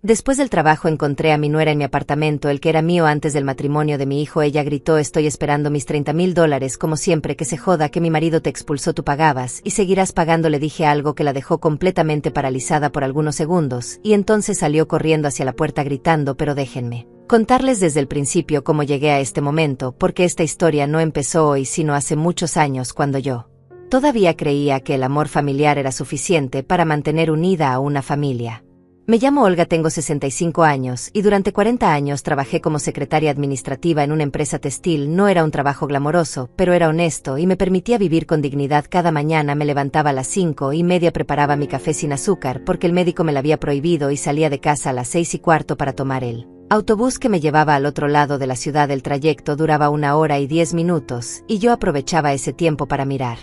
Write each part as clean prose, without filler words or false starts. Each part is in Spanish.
Después del trabajo encontré a mi nuera en mi apartamento, el que era mío antes del matrimonio de mi hijo. Ella gritó: estoy esperando mis $30,000, como siempre, que se joda, que mi marido te expulsó, tú pagabas, y seguirás pagando. Le dije algo que la dejó completamente paralizada por algunos segundos, y entonces salió corriendo hacia la puerta gritando: pero déjenme contarles desde el principio cómo llegué a este momento, porque esta historia no empezó hoy, sino hace muchos años, cuando yo todavía creía que el amor familiar era suficiente para mantener unida a una familia. Me llamo Olga, tengo 65 años, y durante 40 años trabajé como secretaria administrativa en una empresa textil. No era un trabajo glamoroso, pero era honesto y me permitía vivir con dignidad. Cada mañana me levantaba a las 5:30, preparaba mi café sin azúcar porque el médico me lo había prohibido, y salía de casa a las 6:15 para tomar el autobús que me llevaba al otro lado de la ciudad. El trayecto duraba 1 hora y 10 minutos, y yo aprovechaba ese tiempo para mirar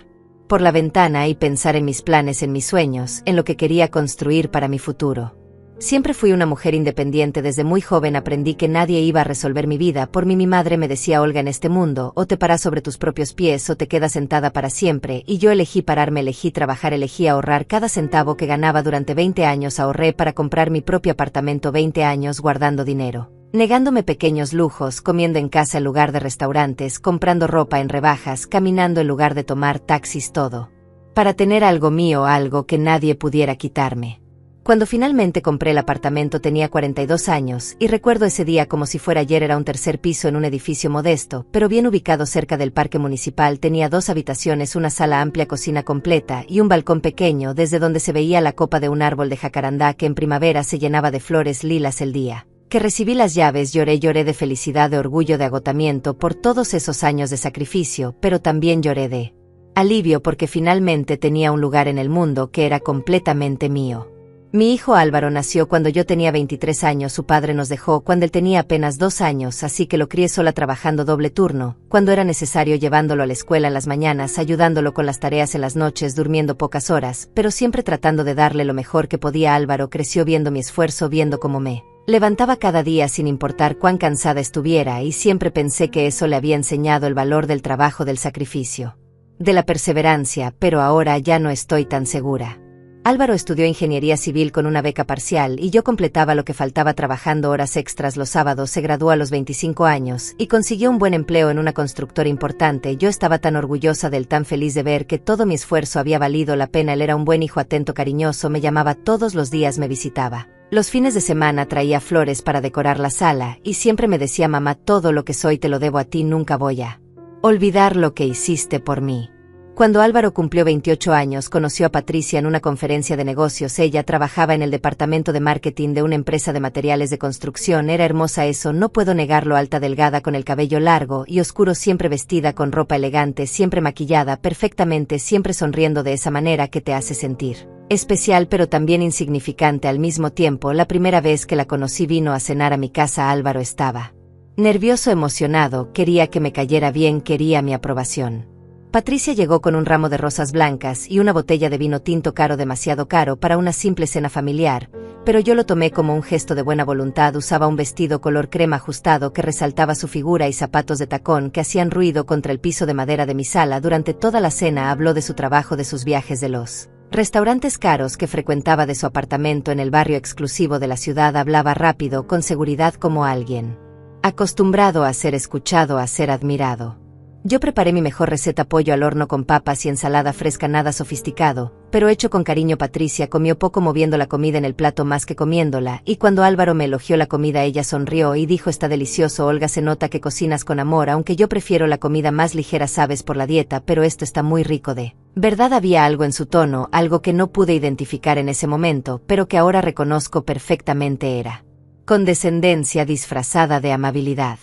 por la ventana y pensar en mis planes, en mis sueños, en lo que quería construir para mi futuro. Siempre fui una mujer independiente. Desde muy joven aprendí que nadie iba a resolver mi vida por mí. Mi madre me decía: Olga, en este mundo, o te paras sobre tus propios pies o te quedas sentada para siempre, y yo elegí pararme, elegí trabajar, elegí ahorrar. Cada centavo que ganaba durante 20 años ahorré para comprar mi propio apartamento. 20 años guardando dinero, negándome pequeños lujos, comiendo en casa en lugar de restaurantes, comprando ropa en rebajas, caminando en lugar de tomar taxis, todo para tener algo mío, algo que nadie pudiera quitarme. Cuando finalmente compré el apartamento tenía 42 años, y recuerdo ese día como si fuera ayer. Era un tercer piso en un edificio modesto, pero bien ubicado cerca del parque municipal. Tenía 2 habitaciones, una sala amplia, cocina completa y un balcón pequeño desde donde se veía la copa de un árbol de jacarandá que en primavera se llenaba de flores lilas. El día que recibí las llaves lloré de felicidad, de orgullo, de agotamiento por todos esos años de sacrificio, pero también lloré de alivio porque finalmente tenía un lugar en el mundo que era completamente mío. Mi hijo Álvaro nació cuando yo tenía 23 años. Su padre nos dejó cuando él tenía apenas 2 años, así que lo crié sola, trabajando doble turno, cuando era necesario, llevándolo a la escuela en las mañanas, ayudándolo con las tareas en las noches, durmiendo pocas horas, pero siempre tratando de darle lo mejor que podía. Álvaro creció viendo mi esfuerzo, viendo cómo me levantaba cada día sin importar cuán cansada estuviera, y siempre pensé que eso le había enseñado el valor del trabajo, del sacrificio, de la perseverancia, pero ahora ya no estoy tan segura. Álvaro estudió ingeniería civil con una beca parcial, y yo completaba lo que faltaba trabajando horas extras los sábados. Se graduó a los 25 años y consiguió un buen empleo en una constructora importante. Yo estaba tan orgullosa de él, tan feliz de ver que todo mi esfuerzo había valido la pena. Él era un buen hijo, atento, cariñoso, me llamaba todos los días, me visitaba los fines de semana, traía flores para decorar la sala y siempre me decía: mamá, todo lo que soy te lo debo a ti, nunca voy a olvidar lo que hiciste por mí. Cuando Álvaro cumplió 28 años, conoció a Patricia en una conferencia de negocios. Ella trabajaba en el departamento de marketing de una empresa de materiales de construcción. Era hermosa, eso no puedo negarlo, alta, delgada, con el cabello largo y oscuro, siempre vestida con ropa elegante, siempre maquillada perfectamente, siempre sonriendo de esa manera que te hace sentir especial pero también insignificante al mismo tiempo. La primera vez que la conocí vino a cenar a mi casa. Álvaro estaba nervioso, emocionado, quería que me cayera bien, quería mi aprobación. Patricia llegó con un ramo de rosas blancas y una botella de vino tinto caro, demasiado caro para una simple cena familiar, pero yo lo tomé como un gesto de buena voluntad. Usaba un vestido color crema ajustado que resaltaba su figura y zapatos de tacón que hacían ruido contra el piso de madera de mi sala. Durante toda la cena habló de su trabajo, de sus viajes, de los restaurantes caros que frecuentaba, de su apartamento en el barrio exclusivo de la ciudad. Hablaba rápido, con seguridad, como alguien acostumbrado a ser escuchado, a ser admirado. Yo preparé mi mejor receta: pollo al horno con papas y ensalada fresca, nada sofisticado, pero hecho con cariño. Patricia comió poco, moviendo la comida en el plato más que comiéndola, y cuando Álvaro me elogió la comida, ella sonrió y dijo: está delicioso, Olga, se nota que cocinas con amor, aunque yo prefiero la comida más ligera, sabes, por la dieta, pero esto está muy rico. De verdad, había algo en su tono, algo que no pude identificar en ese momento, pero que ahora reconozco perfectamente. Era condescendencia disfrazada de amabilidad.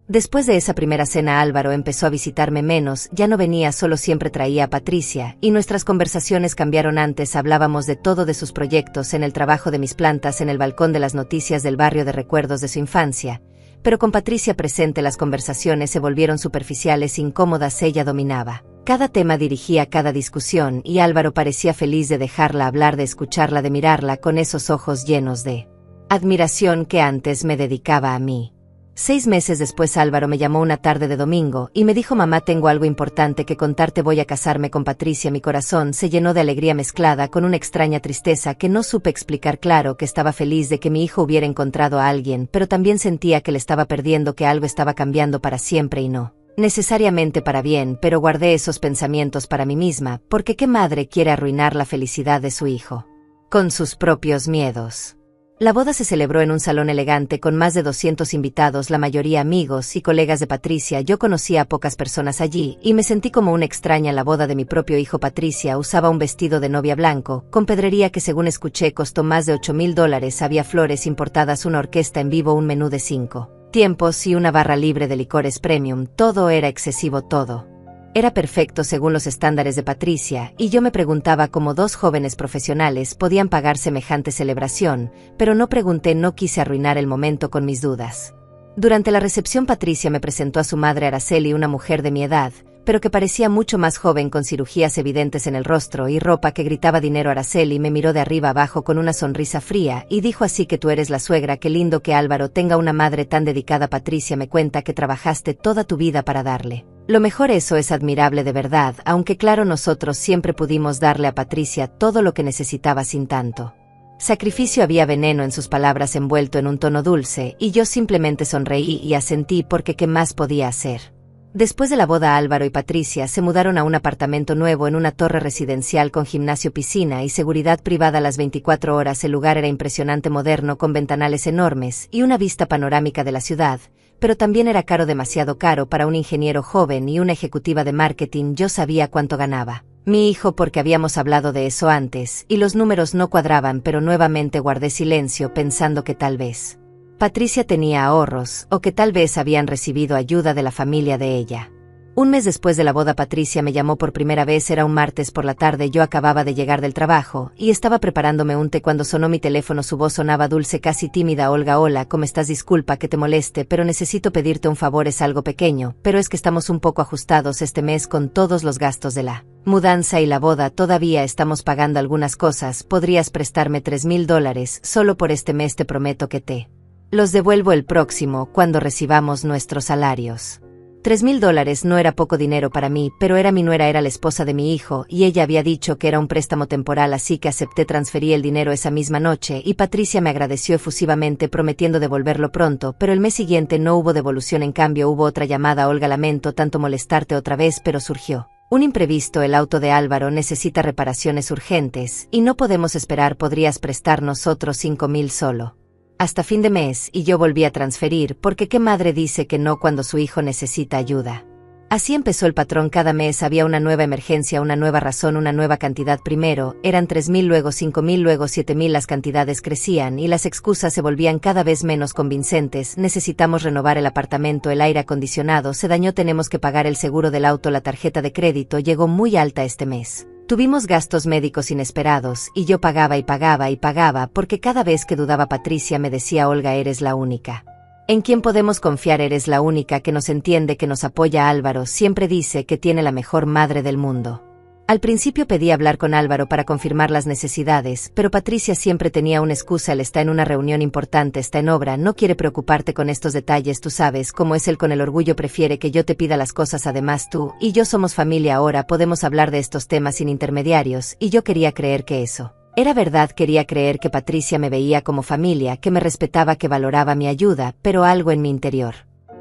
Después de esa primera cena, Álvaro empezó a visitarme menos, ya no venía solo, siempre traía a Patricia, y nuestras conversaciones cambiaron. Antes hablábamos de todo, de sus proyectos, en el trabajo de mis plantas, en el balcón, de las noticias del barrio, de recuerdos de su infancia, pero con Patricia presente las conversaciones se volvieron superficiales, incómodas. Ella dominaba cada tema, dirigía cada discusión, y Álvaro parecía feliz de dejarla hablar, de escucharla, de mirarla con esos ojos llenos de admiración que antes me dedicaba a mí. 6 meses después Álvaro me llamó una tarde de domingo y me dijo: mamá, tengo algo importante que contarte, voy a casarme con Patricia. Mi corazón se llenó de alegría mezclada con una extraña tristeza que no supe explicar. Claro que estaba feliz de que mi hijo hubiera encontrado a alguien, pero también sentía que le estaba perdiendo, que algo estaba cambiando para siempre y no necesariamente para bien, pero guardé esos pensamientos para mí misma, porque ¿qué madre quiere arruinar la felicidad de su hijo con sus propios miedos? La boda se celebró en un salón elegante con más de 200 invitados, la mayoría amigos y colegas de Patricia. Yo conocía a pocas personas allí y me sentí como una extraña en la boda de mi propio hijo. Patricia usaba un vestido de novia blanco, con pedrería que según escuché costó más de $8,000. Había flores importadas, una orquesta en vivo, un menú de 5 tiempos y una barra libre de licores premium. Todo era excesivo, todo era perfecto según los estándares de Patricia, y yo me preguntaba cómo 2 jóvenes profesionales podían pagar semejante celebración, pero no pregunté, no quise arruinar el momento con mis dudas. Durante la recepción Patricia me presentó a su madre Araceli, una mujer de mi edad, pero que parecía mucho más joven, con cirugías evidentes en el rostro y ropa que gritaba dinero. Araceli me miró de arriba abajo con una sonrisa fría y dijo: así que tú eres la suegra, qué lindo que Álvaro tenga una madre tan dedicada. Patricia me cuenta que trabajaste toda tu vida para darle lo mejor, eso es admirable de verdad, aunque claro, nosotros siempre pudimos darle a Patricia todo lo que necesitaba sin tanto sacrificio. Había veneno en sus palabras envuelto en un tono dulce, y yo simplemente sonreí y asentí, porque ¿qué más podía hacer? Después de la boda, Álvaro y Patricia se mudaron a un apartamento nuevo en una torre residencial con gimnasio, piscina y seguridad privada las 24 horas. El lugar era impresionante, moderno, con ventanales enormes y una vista panorámica de la ciudad, pero también era caro, demasiado caro para un ingeniero joven y una ejecutiva de marketing. Yo sabía cuánto ganaba mi hijo porque habíamos hablado de eso antes, y los números no cuadraban, pero nuevamente guardé silencio, pensando que tal vez Patricia tenía ahorros, o que tal vez habían recibido ayuda de la familia de ella. Un mes después de la boda, Patricia me llamó por primera vez. Era un martes por la tarde, yo acababa de llegar del trabajo y estaba preparándome un té cuando sonó mi teléfono. Su voz sonaba dulce, casi tímida. Olga, hola, ¿cómo estás? Disculpa que te moleste, pero necesito pedirte un favor. Es algo pequeño, pero es que estamos un poco ajustados este mes con todos los gastos de la mudanza y la boda. Todavía estamos pagando algunas cosas. ¿Podrías prestarme $3,000 solo por este mes? Te prometo que te los devuelvo el próximo, cuando recibamos nuestros salarios. $3,000 no era poco dinero para mí, pero era mi nuera, era la esposa de mi hijo, y ella había dicho que era un préstamo temporal, así que acepté. Transferí el dinero esa misma noche, y Patricia me agradeció efusivamente, prometiendo devolverlo pronto, pero el mes siguiente no hubo devolución. En cambio, hubo otra llamada. Olga, lamento tanto molestarte otra vez, pero surgió un imprevisto. El auto de Álvaro necesita reparaciones urgentes, y no podemos esperar. ¿Podrías prestarnos otros $5,000 solo hasta fin de mes? Y yo volví a transferir, porque ¿qué madre dice que no cuando su hijo necesita ayuda? Así empezó el patrón. Cada mes había una nueva emergencia, una nueva razón, una nueva cantidad. Primero eran $3,000, luego $5,000, luego $7,000. Las cantidades crecían y las excusas se volvían cada vez menos convincentes. Necesitamos renovar el apartamento, el aire acondicionado se dañó, tenemos que pagar el seguro del auto, la tarjeta de crédito llegó muy alta este mes. Tuvimos gastos médicos inesperados, y yo pagaba y pagaba y pagaba, porque cada vez que dudaba Patricia me decía: Olga, eres la única en quien podemos confiar, eres la única que nos entiende, que nos apoya. Álvaro siempre dice que tiene la mejor madre del mundo. Al principio pedí hablar con Álvaro para confirmar las necesidades, pero Patricia siempre tenía una excusa: él está en una reunión importante, está en obra, no quiere preocuparte con estos detalles. Tú sabes cómo es él con el orgullo, prefiere que yo te pida las cosas. Además, tú y yo somos familia, ahora podemos hablar de estos temas sin intermediarios, y yo quería creer que eso era verdad. Quería creer que Patricia me veía como familia, que me respetaba, que valoraba mi ayuda, pero algo en mi interior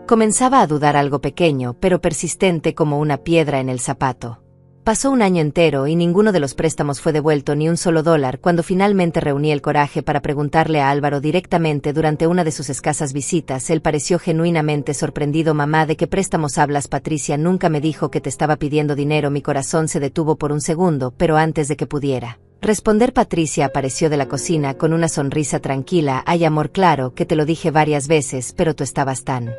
comenzaba a dudar, algo pequeño pero persistente como una piedra en el zapato. Pasó un año entero y ninguno de los préstamos fue devuelto, ni un solo dólar. Cuando finalmente reuní el coraje para preguntarle a Álvaro directamente durante una de sus escasas visitas, él pareció genuinamente sorprendido. Mamá, ¿de qué préstamos hablas? Patricia nunca me dijo que te estaba pidiendo dinero. Mi corazón se detuvo por un segundo, pero antes de que pudiera responder, Patricia apareció de la cocina con una sonrisa tranquila. Ay, amor, claro que te lo dije varias veces, pero tú estabas tan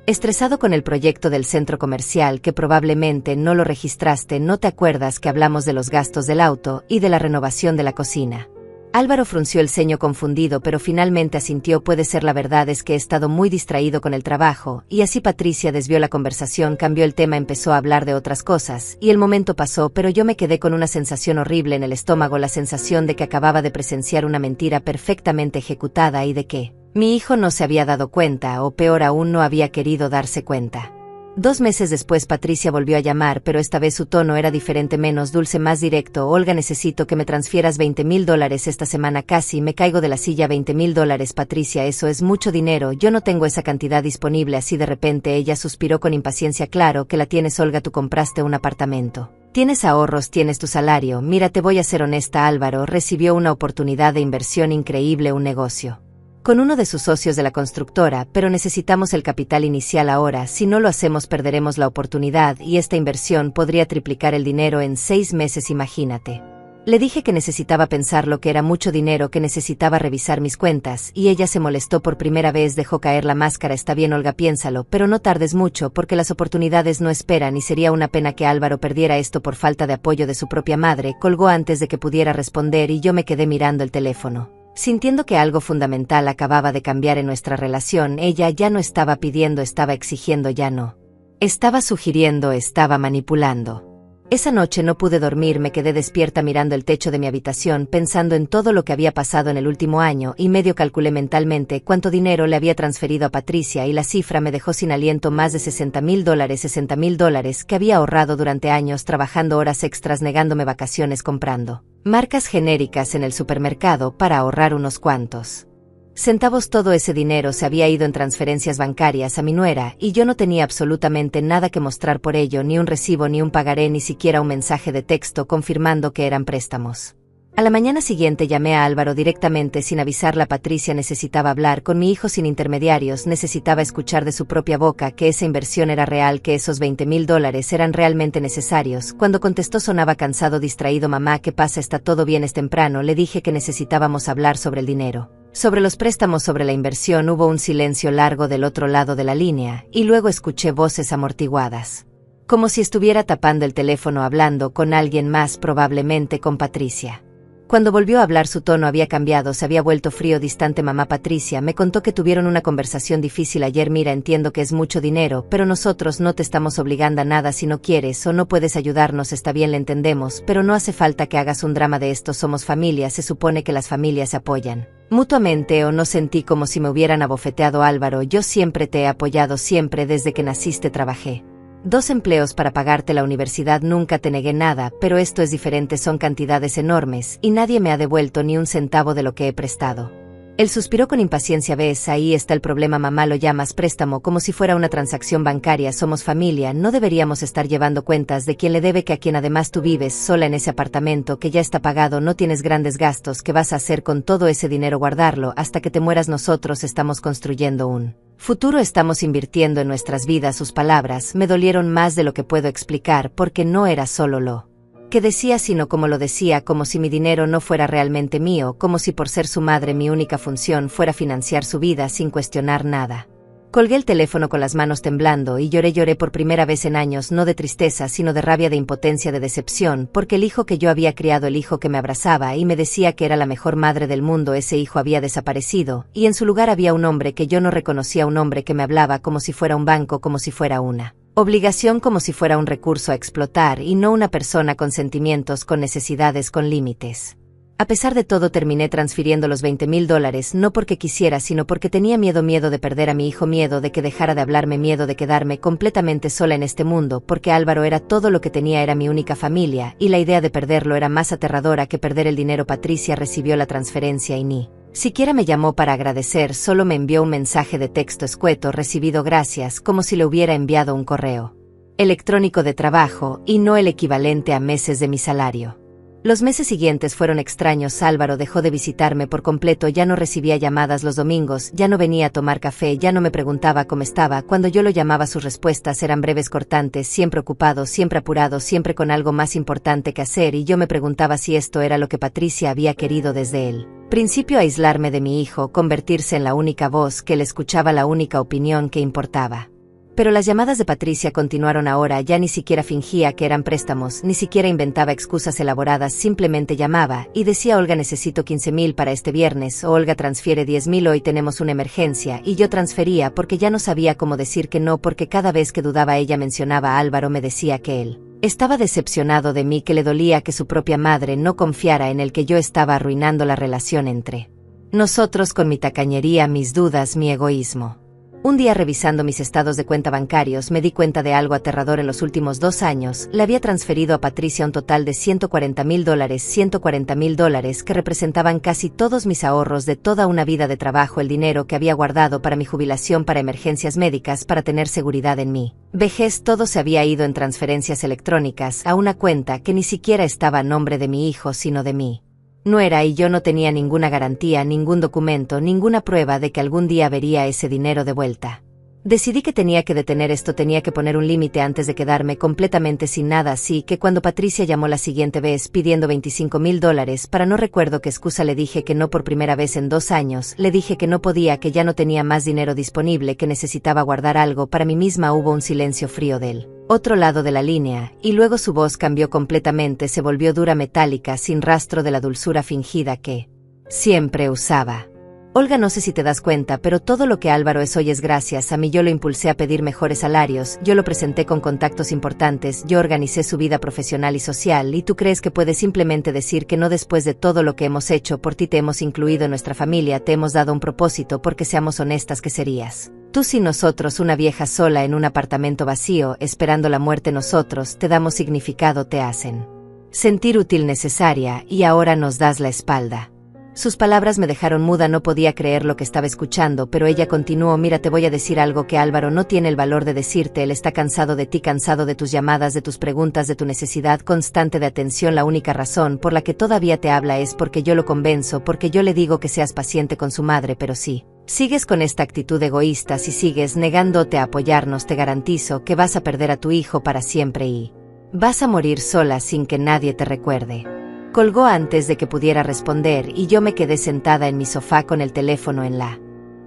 estresado con el proyecto del centro comercial que probablemente no lo registraste. ¿No te acuerdas que hablamos de los gastos del auto y de la renovación de la cocina? Álvaro frunció el ceño confundido, pero finalmente asintió. Puede ser, la verdad es que he estado muy distraído con el trabajo. Y así Patricia desvió la conversación, cambió el tema, empezó a hablar de otras cosas, y el momento pasó, pero yo me quedé con una sensación horrible en el estómago, la sensación de que acababa de presenciar una mentira perfectamente ejecutada y de que Mi hijo no se había dado cuenta, o peor aún, no había querido darse cuenta. 2 meses después Patricia volvió a llamar, pero esta vez su tono era diferente, menos dulce, más directo. Olga, necesito que me transfieras $20,000 esta semana. Casi me caigo de la silla. $20,000, Patricia, eso es mucho dinero. Yo no tengo esa cantidad disponible. Así de repente ella suspiró con impaciencia. Claro que la tienes, Olga, tú compraste un apartamento. Tienes ahorros, tienes tu salario. Mira, te voy a ser honesta, Álvaro recibió una oportunidad de inversión increíble, un negocio con uno de sus socios de la constructora, pero necesitamos el capital inicial ahora. Si no lo hacemos perderemos la oportunidad y esta inversión podría triplicar el dinero en 6 meses, imagínate. Le dije que necesitaba pensarlo, que era mucho dinero, que necesitaba revisar mis cuentas, y ella se molestó por primera vez, dejó caer la máscara. Está bien, Olga, piénsalo, pero no tardes mucho porque las oportunidades no esperan y sería una pena que Álvaro perdiera esto por falta de apoyo de su propia madre. Colgó antes de que pudiera responder y yo me quedé mirando el teléfono, sintiendo que algo fundamental acababa de cambiar en nuestra relación. Ella ya no estaba pidiendo, estaba exigiendo, ya no estaba sugiriendo, estaba manipulando. Esa noche no pude dormir, me quedé despierta mirando el techo de mi habitación, pensando en todo lo que había pasado en el último año, y medio calculé mentalmente cuánto dinero le había transferido a Patricia, y la cifra me dejó sin aliento. Más de $60,000, $60,000 que había ahorrado durante años trabajando horas extras, negándome vacaciones, comprando marcas genéricas en el supermercado para ahorrar unos cuantos centavos. Todo ese dinero se había ido en transferencias bancarias a mi nuera, y yo no tenía absolutamente nada que mostrar por ello, ni un recibo, ni un pagaré, ni siquiera un mensaje de texto confirmando que eran préstamos. A la mañana siguiente llamé a Álvaro directamente sin avisarle a Patricia. Necesitaba hablar con mi hijo sin intermediarios, necesitaba escuchar de su propia boca que esa inversión era real, que esos $20,000 eran realmente necesarios. Cuando contestó sonaba cansado, distraído. Mamá, ¿qué pasa? ¿Está todo bien? Es temprano. Le dije que necesitábamos hablar sobre el dinero, sobre los préstamos, sobre la inversión. Hubo un silencio largo del otro lado de la línea, y luego escuché voces amortiguadas, como si estuviera tapando el teléfono, hablando con alguien más, probablemente con Patricia. Cuando volvió a hablar su tono había cambiado, se había vuelto frío, distante. Mamá, Patricia me contó que tuvieron una conversación difícil ayer. Mira, entiendo que es mucho dinero, pero nosotros no te estamos obligando a nada. Si no quieres o no puedes ayudarnos, está bien, le entendemos, pero no hace falta que hagas un drama de esto. Somos familia, se supone que las familias se apoyan mutuamente. O no sentí como si me hubieran abofeteado. Álvaro, yo siempre te he apoyado, siempre, desde que naciste trabajé 2 empleos para pagarte la universidad, nunca te negué nada, pero esto es diferente, son cantidades enormes, y nadie me ha devuelto ni un centavo de lo que he prestado. Él suspiró con impaciencia. ¿Ves? Ahí está el problema, mamá, lo llamas préstamo como si fuera una transacción bancaria. Somos familia, no deberíamos estar llevando cuentas de quién le debe, que a quien además tú vives sola en ese apartamento que ya está pagado, no tienes grandes gastos. ¿Qué vas a hacer con todo ese dinero? Guardarlo hasta que te mueras. Nosotros estamos construyendo un futuro, estamos invirtiendo en nuestras vidas. Sus palabras me dolieron más de lo que puedo explicar, porque no era solo lo que decía, sino como lo decía, como si mi dinero no fuera realmente mío, como si por ser su madre mi única función fuera financiar su vida sin cuestionar nada. Colgué el teléfono con las manos temblando y lloré por primera vez en años, no de tristeza, sino de rabia, de impotencia, de decepción, porque el hijo que yo había criado, el hijo que me abrazaba y me decía que era la mejor madre del mundo, ese hijo había desaparecido, y en su lugar había un hombre que yo no reconocía, un hombre que me hablaba como si fuera un banco, como si fuera una obligación, como si fuera un recurso a explotar y no una persona con sentimientos, con necesidades, con límites. A pesar de todo terminé transfiriendo los $20,000, no porque quisiera, sino porque tenía miedo de perder a mi hijo, miedo de que dejara de hablarme, miedo de quedarme completamente sola en este mundo, porque Álvaro era todo lo que tenía, era mi única familia, y la idea de perderlo era más aterradora que perder el dinero. Patricia recibió la transferencia y ni siquiera me llamó para agradecer, solo me envió un mensaje de texto escueto: recibido, gracias, como si le hubiera enviado un correo electrónico de trabajo, y no el equivalente a meses de mi salario. Los meses siguientes fueron extraños. Álvaro dejó de visitarme por completo, ya no recibía llamadas los domingos, ya no venía a tomar café, ya no me preguntaba cómo estaba. Cuando yo lo llamaba sus respuestas eran breves, cortantes, siempre ocupado, siempre apurado, siempre con algo más importante que hacer, y yo me preguntaba si esto era lo que Patricia había querido desde el principio: aislarme de mi hijo, convertirse en la única voz que él escuchaba, la única opinión que importaba. Pero las llamadas de Patricia continuaron. Ahora ya ni siquiera fingía que eran préstamos, ni siquiera inventaba excusas elaboradas, simplemente llamaba y decía: Olga, necesito 15,000 para este viernes, o Olga, transfiere 10,000, hoy tenemos una emergencia, y yo transfería porque ya no sabía cómo decir que no, porque cada vez que dudaba ella mencionaba a Álvaro, me decía que él estaba decepcionado de mí, que le dolía que su propia madre no confiara en él, que yo estaba arruinando la relación entre Nosotros con mi tacañería, mis dudas, mi egoísmo. Un día revisando mis estados de cuenta bancarios me di cuenta de algo aterrador. En los últimos 2 años, le había transferido a Patricia un total de $140,000, que representaban casi todos mis ahorros de toda una vida de trabajo, el dinero que había guardado para mi jubilación, para emergencias médicas, para tener seguridad en mi vejez. Todo se había ido en transferencias electrónicas a una cuenta que ni siquiera estaba a nombre de mi hijo, sino de mí. No era, y yo no tenía ninguna garantía, ningún documento, ninguna prueba de que algún día vería ese dinero de vuelta. Decidí que tenía que detener esto, tenía que poner un límite antes de quedarme completamente sin nada, así que cuando Patricia llamó la siguiente vez pidiendo $25,000, para no recuerdo qué excusa, le dije que no. Por primera vez en 2 años, le dije que no podía, que ya no tenía más dinero disponible, que necesitaba guardar algo para mí misma. Hubo un silencio frío del otro lado de la línea, y luego su voz cambió completamente, se volvió dura, metálica, sin rastro de la dulzura fingida que siempre usaba. Olga, no sé si te das cuenta, pero todo lo que Álvaro es hoy es gracias a mí. Yo lo impulsé a pedir mejores salarios, yo lo presenté con contactos importantes, yo organicé su vida profesional y social, y tú crees que puedes simplemente decir que no después de todo lo que hemos hecho por ti. Te hemos incluido en nuestra familia, te hemos dado un propósito, porque seamos honestas, ¿qué serías tú sin nosotros? Una vieja sola en un apartamento vacío, esperando la muerte. Nosotros te damos significado, te hacen sentir útil, necesaria, y ahora nos das la espalda. Sus palabras me dejaron muda, no podía creer lo que estaba escuchando, pero ella continuó: mira, te voy a decir algo que Álvaro no tiene el valor de decirte. Él está cansado de ti, cansado de tus llamadas, de tus preguntas, de tu necesidad constante de atención. La única razón por la que todavía te habla es porque yo lo convenzo, porque yo le digo que seas paciente con su madre, pero sí. Sigues con esta actitud egoísta, si sigues negándote a apoyarnos, te garantizo que vas a perder a tu hijo para siempre y vas a morir sola sin que nadie te recuerde. Colgó antes de que pudiera responder, y yo me quedé sentada en mi sofá con el teléfono en la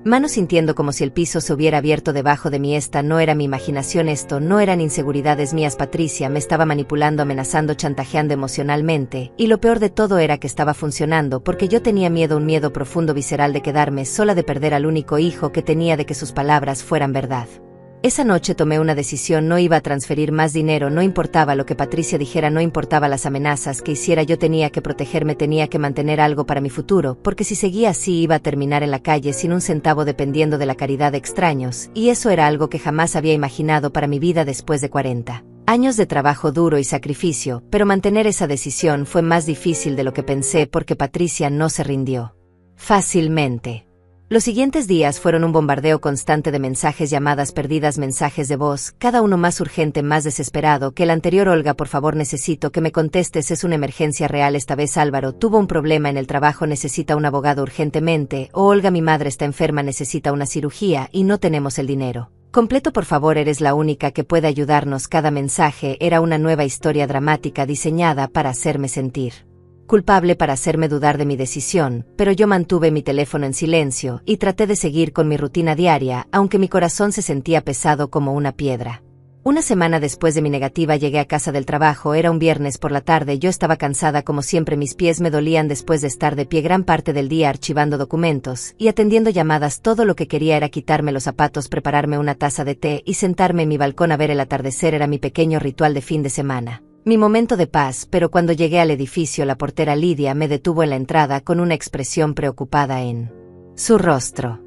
mano, sintiendo como si el piso se hubiera abierto debajo de mí. Esta no era mi imaginación, esto no eran inseguridades mías. Patricia me estaba manipulando, amenazando, chantajeando emocionalmente, y lo peor de todo era que estaba funcionando, porque yo tenía miedo, un miedo profundo, visceral, de quedarme sola, de perder al único hijo que tenía, de que sus palabras fueran verdad. Esa noche tomé una decisión: no iba a transferir más dinero, no importaba lo que Patricia dijera, no importaba las amenazas que hiciera. Yo tenía que protegerme, tenía que mantener algo para mi futuro, porque si seguía así iba a terminar en la calle sin un centavo, dependiendo de la caridad de extraños, y eso era algo que jamás había imaginado para mi vida después de 40 años de trabajo duro y sacrificio. Pero mantener esa decisión fue más difícil de lo que pensé, porque Patricia no se rindió fácilmente. Los siguientes días fueron un bombardeo constante de mensajes, llamadas perdidas, mensajes de voz, cada uno más urgente, más desesperado que el anterior. Olga, por favor, necesito que me contestes, es una emergencia real. Esta vez Álvaro tuvo un problema en el trabajo, necesita un abogado urgentemente. O Olga, mi madre está enferma, necesita una cirugía y no tenemos el dinero completo, por favor, eres la única que puede ayudarnos. Cada mensaje era una nueva historia dramática diseñada para hacerme sentir culpable, para hacerme dudar de mi decisión, pero yo mantuve mi teléfono en silencio y traté de seguir con mi rutina diaria, aunque mi corazón se sentía pesado como una piedra. Una semana después de mi negativa llegué a casa del trabajo, era un viernes por la tarde, yo estaba cansada como siempre, mis pies me dolían después de estar de pie gran parte del día archivando documentos y atendiendo llamadas. Todo lo que quería era quitarme los zapatos, prepararme una taza de té y sentarme en mi balcón a ver el atardecer. Era mi pequeño ritual de fin de semana, mi momento de paz. Pero cuando llegué al edificio, la portera Lidia me detuvo en la entrada con una expresión preocupada en su rostro.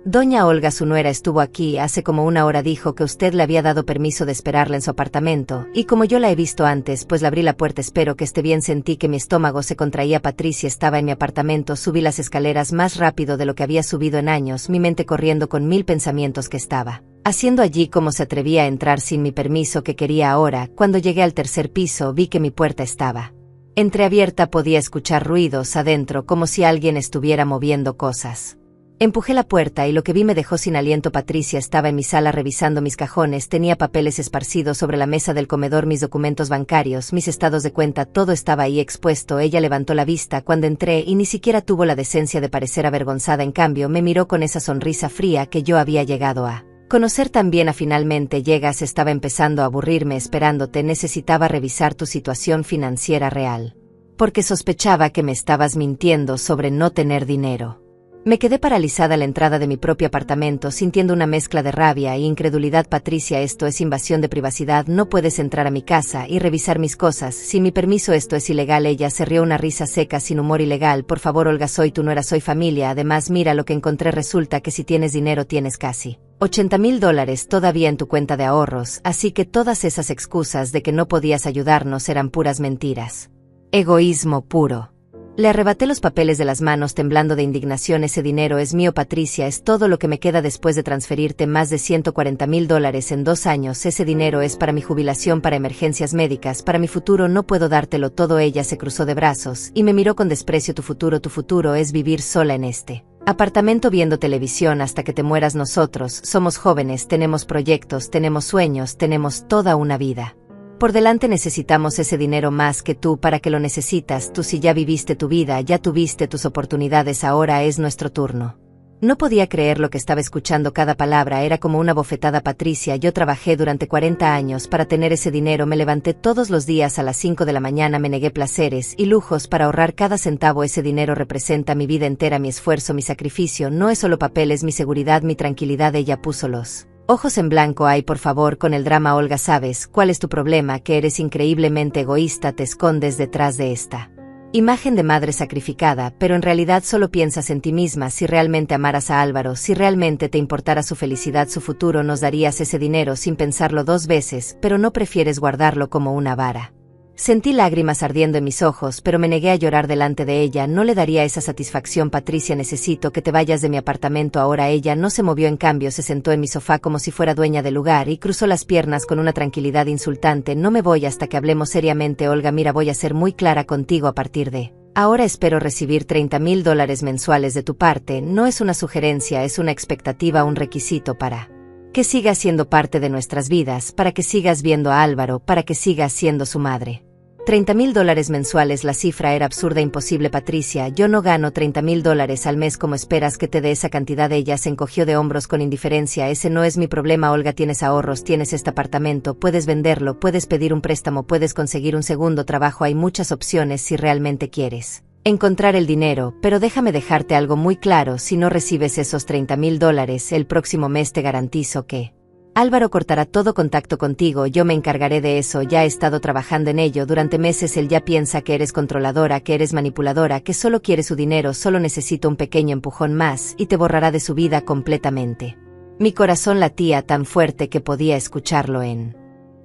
Doña Olga, su nuera, estuvo aquí hace como 1 hora. Dijo que usted le había dado permiso de esperarla en su apartamento, y como yo la he visto antes, pues le abrí la puerta. Espero que esté bien. Sentí que mi estómago se contraía. Patricia estaba en mi apartamento. Subí las escaleras más rápido de lo que había subido en años, mi mente corriendo con 1000 pensamientos. ¿Qué estaba haciendo allí? ¿Cómo se atrevía a entrar sin mi permiso? ¿Qué quería ahora? Cuando llegué al 3er piso vi que mi puerta estaba entreabierta. Podía escuchar ruidos adentro, como si alguien estuviera moviendo cosas. Empujé la puerta y lo que vi me dejó sin aliento. Patricia estaba en mi sala revisando mis cajones, tenía papeles esparcidos sobre la mesa del comedor, mis documentos bancarios, mis estados de cuenta, todo estaba ahí expuesto. Ella levantó la vista cuando entré y ni siquiera tuvo la decencia de parecer avergonzada. En cambio, me miró con esa sonrisa fría que yo había llegado a conocer tan bien. Finalmente llegas, estaba empezando a aburrirme esperándote, necesitaba revisar tu situación financiera real, porque sospechaba que me estabas mintiendo sobre no tener dinero. Me quedé paralizada a la entrada de mi propio apartamento, sintiendo una mezcla de rabia e incredulidad. Patricia, esto es invasión de privacidad. No puedes entrar a mi casa y revisar mis cosas. Sin mi permiso esto es ilegal. Ella se rió una risa seca sin humor. Ilegal. Por favor, Olga, soy tu nuera, soy familia. Además, mira lo que encontré. Resulta que si tienes dinero tienes casi $80,000 todavía en tu cuenta de ahorros, así que todas esas excusas de que no podías ayudarnos eran puras mentiras. Egoísmo puro. Le arrebaté los papeles de las manos temblando de indignación. Ese dinero es mío, Patricia, es todo lo que me queda después de transferirte más de $140,000 en 2 años. Ese dinero es para mi jubilación, para emergencias médicas, para mi futuro. No puedo dártelo todo. Ella se cruzó de brazos y me miró con desprecio. Tu futuro es vivir sola en este apartamento viendo televisión hasta que te mueras. Nosotros somos jóvenes, tenemos proyectos, tenemos sueños, tenemos toda una vida por delante. Necesitamos ese dinero más que tú. ¿Para qué lo necesitas tú si ya viviste tu vida, ya tuviste tus oportunidades? Ahora es nuestro turno. No podía creer lo que estaba escuchando. Cada palabra era como una bofetada. Patricia, yo trabajé durante 40 años para tener ese dinero. Me levanté todos los días a las 5 de la mañana. Me negué placeres y lujos para ahorrar cada centavo. Ese dinero representa mi vida entera, mi esfuerzo, mi sacrificio. No es solo papeles, mi seguridad, mi tranquilidad. Ella puso los ojos en blanco. Ay, por favor, con el drama. Olga, ¿sabes cuál es tu problema? Que eres increíblemente egoísta. Te escondes detrás de esta imagen de madre sacrificada, pero en realidad solo piensas en ti misma. Si realmente amaras a Álvaro, si realmente te importara su felicidad, su futuro, nos darías ese dinero sin pensarlo 2 veces, pero no, prefieres guardarlo como una vara. Sentí lágrimas ardiendo en mis ojos, pero me negué a llorar delante de ella. No le daría esa satisfacción. Patricia, necesito que te vayas de mi apartamento ahora. Ella no se movió, en cambio se sentó en mi sofá como si fuera dueña del lugar y cruzó las piernas con una tranquilidad insultante. No me voy hasta que hablemos seriamente. Olga, mira, voy a ser muy clara contigo. A partir de ahora espero recibir $30,000 mensuales de tu parte. No es una sugerencia, es una expectativa, un requisito para que sigas siendo parte de nuestras vidas, para que sigas viendo a Álvaro, para que sigas siendo su madre. $30,000 mensuales. La cifra era absurda, imposible. Patricia, yo no gano $30,000 al mes. ¿Cómo esperas que te dé esa cantidad? Ella se encogió de hombros con indiferencia. Ese no es mi problema, Olga. Tienes ahorros, tienes este apartamento, puedes venderlo, puedes pedir un préstamo, puedes conseguir un segundo trabajo. Hay muchas opciones si realmente quieres encontrar el dinero, pero déjame dejarte algo muy claro. Si no recibes esos $30,000 el próximo mes, te garantizo que Álvaro cortará todo contacto contigo. Yo me encargaré de eso. Ya he estado trabajando en ello durante meses. Él ya piensa que eres controladora, que eres manipuladora, que solo quiere su dinero. Solo necesito un pequeño empujón más y te borrará de su vida completamente. Mi corazón latía tan fuerte que podía escucharlo en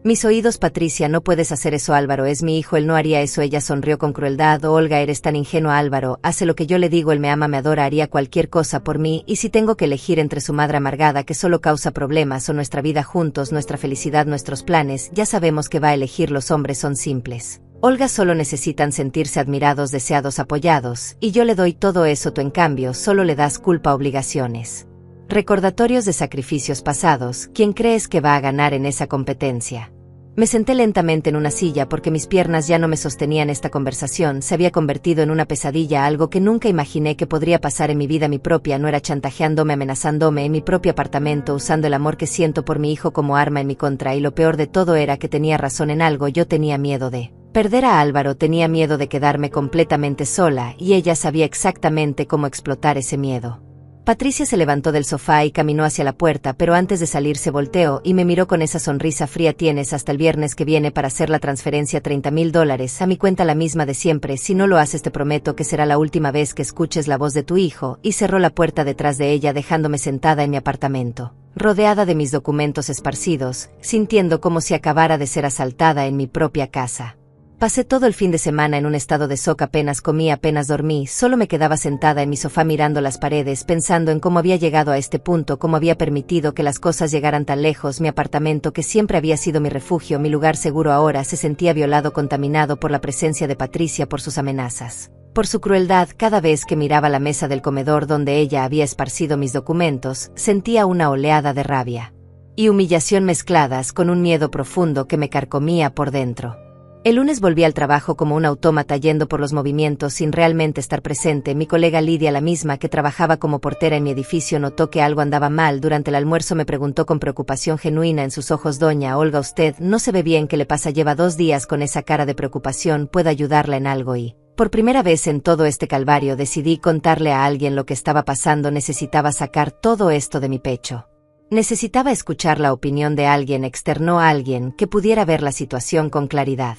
mis oídos. Patricia, no puedes hacer eso. Álvaro es mi hijo, él no haría eso. Ella sonrió con crueldad. Oh, Olga, eres tan ingenua. Álvaro hace lo que yo le digo, él me ama, me adora, haría cualquier cosa por mí. Y si tengo que elegir entre su madre amargada que solo causa problemas o nuestra vida juntos, nuestra felicidad, nuestros planes, ya sabemos que va a elegir. Los hombres son simples, Olga, solo necesitan sentirse admirados, deseados, apoyados, y yo le doy todo eso. Tú, en cambio, solo le das culpa, obligaciones, recordatorios de sacrificios pasados. ¿Quién crees que va a ganar en esa competencia? Me senté lentamente en una silla porque mis piernas ya no me sostenían. Esta conversación se había convertido en una pesadilla, algo que nunca imaginé que podría pasar en mi vida. Mi propia nuera chantajeándome, amenazándome en mi propio apartamento, usando el amor que siento por mi hijo como arma en mi contra. Y lo peor de todo era que tenía razón en algo. Yo tenía miedo de perder a Álvaro, tenía miedo de quedarme completamente sola, y ella sabía exactamente cómo explotar ese miedo. Patricia se levantó del sofá y caminó hacia la puerta, pero antes de salir se volteó y me miró con esa sonrisa fría. Tienes hasta el viernes que viene para hacer la transferencia. $30,000 a mi cuenta, la misma de siempre. Si no lo haces, te prometo que será la última vez que escuches la voz de tu hijo. Y cerró la puerta detrás de ella, dejándome sentada en mi apartamento, rodeada de mis documentos esparcidos, sintiendo como si acabara de ser asaltada en mi propia casa. Pasé todo el fin de semana en un estado de shock. Apenas comí, apenas dormí, solo me quedaba sentada en mi sofá mirando las paredes, pensando en cómo había llegado a este punto, cómo había permitido que las cosas llegaran tan lejos. Mi apartamento, que siempre había sido mi refugio, mi lugar seguro, ahora se sentía violado, contaminado por la presencia de Patricia, por sus amenazas, por su crueldad. Cada vez que miraba la mesa del comedor donde ella había esparcido mis documentos, sentía una oleada de rabia y humillación mezcladas con un miedo profundo que me carcomía por dentro. El lunes volví al trabajo como un autómata, yendo por los movimientos sin realmente estar presente. Mi colega Lidia, la misma que trabajaba como portera en mi edificio, notó que algo andaba mal. Durante el almuerzo me preguntó con preocupación genuina en sus ojos: Doña Olga, usted no se ve bien, ¿qué le pasa? Lleva 2 días con esa cara de preocupación. ¿Puedo ayudarla en algo? Y Por primera vez en todo este calvario decidí contarle a alguien lo que estaba pasando. Necesitaba sacar todo esto de mi pecho. Necesitaba escuchar la opinión de alguien externo, a alguien que pudiera ver la situación con claridad.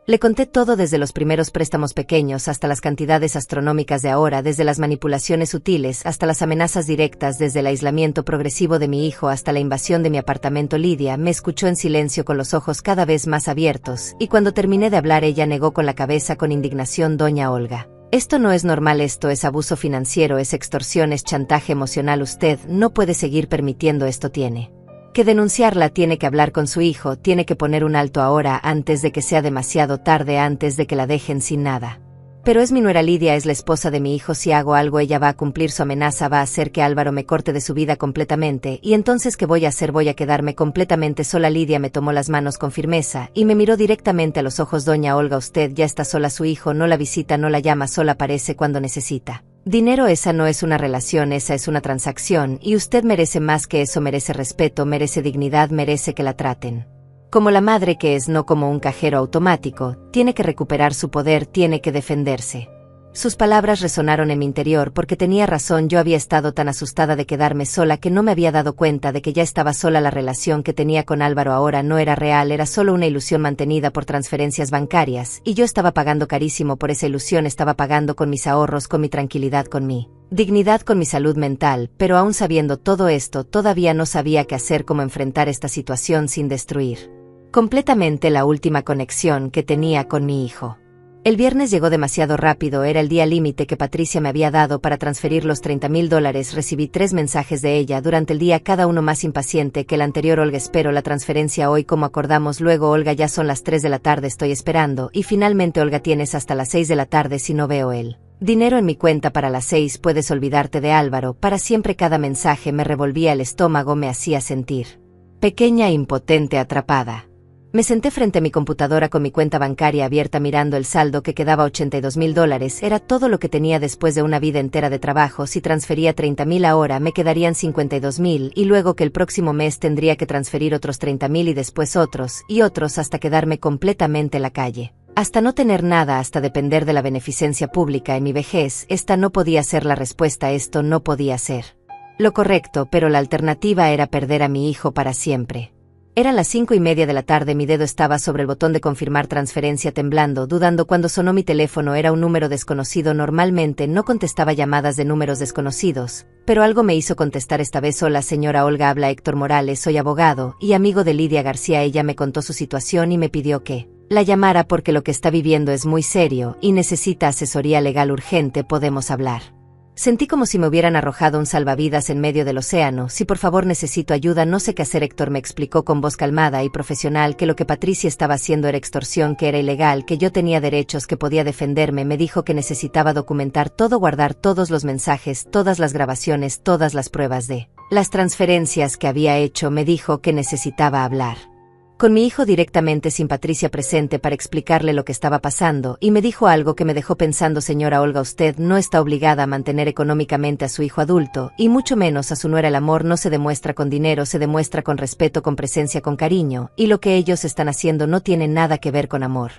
Le conté todo, desde los primeros préstamos pequeños hasta las cantidades astronómicas de ahora, desde las manipulaciones sutiles hasta las amenazas directas, desde el aislamiento progresivo de mi hijo hasta la invasión de mi apartamento. Lidia me escuchó en silencio con los ojos cada vez más abiertos, y cuando terminé de hablar ella negó con la cabeza con indignación. Doña Olga, esto no es normal, esto es abuso financiero, es extorsión, es chantaje emocional. Usted no puede seguir permitiendo esto, tiene que denunciarla, tiene que hablar con su hijo, tiene que poner un alto ahora, antes de que sea demasiado tarde, antes de que la dejen sin nada. Pero es mi nuera. Lidia es la esposa de mi hijo. Si hago algo, ella va a cumplir su amenaza, va a hacer que Álvaro me corte de su vida completamente. ¿Y entonces qué voy a hacer? Voy a quedarme completamente sola. Lidia me tomó las manos con firmeza y me miró directamente a los ojos. Doña Olga, usted ya está sola, su hijo no la visita, no la llama, solo aparece cuando necesita dinero. Esa no es una relación, esa es una transacción, y usted merece más que eso, merece respeto, merece dignidad, merece que la traten como la madre que es, no como un cajero automático. Tiene que recuperar su poder, tiene que defenderse. Sus palabras resonaron en mi interior porque tenía razón. Yo había estado tan asustada de quedarme sola que no me había dado cuenta de que ya estaba sola. La relación que tenía con Álvaro ahora no era real, era solo una ilusión mantenida por transferencias bancarias, y yo estaba pagando carísimo por esa ilusión. Estaba pagando con mis ahorros, con mi tranquilidad, con mi dignidad, con mi salud mental. Pero aún sabiendo todo esto, todavía no sabía qué hacer, cómo enfrentar esta situación sin destruir completamente la última conexión que tenía con mi hijo. El viernes llegó demasiado rápido, era el día límite que Patricia me había dado para transferir los $30,000. Recibí 3 mensajes de ella durante el día, cada uno más impaciente que el anterior. Olga, espero la transferencia hoy como acordamos. Luego, Olga, ya son las 3 de la tarde, estoy esperando. Y finalmente, Olga, tienes hasta las 6 de la tarde. Si no veo el dinero en mi cuenta para las 6, puedes olvidarte de Álvaro para siempre. Cada mensaje me revolvía el estómago, me hacía sentir pequeña, impotente, atrapada. Me senté frente a mi computadora con mi cuenta bancaria abierta, mirando el saldo que quedaba. $82,000. Era todo lo que tenía después de una vida entera de trabajo. Si transfería $30,000 ahora, me quedarían $52,000, y luego que el próximo mes tendría que transferir otros $30,000 y después otros y otros, hasta quedarme completamente en la calle. Hasta no tener nada, hasta depender de la beneficencia pública en mi vejez. Esta no podía ser la respuesta, esto no podía ser lo correcto, pero la alternativa era perder a mi hijo para siempre. Eran las 5:30 de la tarde, mi dedo estaba sobre el botón de confirmar transferencia, temblando, dudando cuando sonó mi teléfono. Era un número desconocido. Normalmente no contestaba llamadas de números desconocidos, pero algo me hizo contestar esta vez. Hola señora Olga, habla Héctor Morales, soy abogado y amigo de Lidia García. Ella me contó su situación y me pidió que la llamara porque lo que está viviendo es muy serio y necesita asesoría legal urgente. ¿Podemos hablar? Sentí como si me hubieran arrojado un salvavidas en medio del océano. Sí, por favor, necesito ayuda, no sé qué hacer. Héctor me explicó con voz calmada y profesional que lo que Patricia estaba haciendo era extorsión, que era ilegal, que yo tenía derechos, que podía defenderme. Me dijo que necesitaba documentar todo, guardar todos los mensajes, todas las grabaciones, todas las pruebas de las transferencias que había hecho. Me dijo que necesitaba hablar con mi hijo directamente, sin Patricia presente, para explicarle lo que estaba pasando, y me dijo algo que me dejó pensando. Señora Olga, usted no está obligada a mantener económicamente a su hijo adulto, y mucho menos a su nuera. El amor no se demuestra con dinero, se demuestra con respeto, con presencia, con cariño, y lo que ellos están haciendo no tiene nada que ver con amor.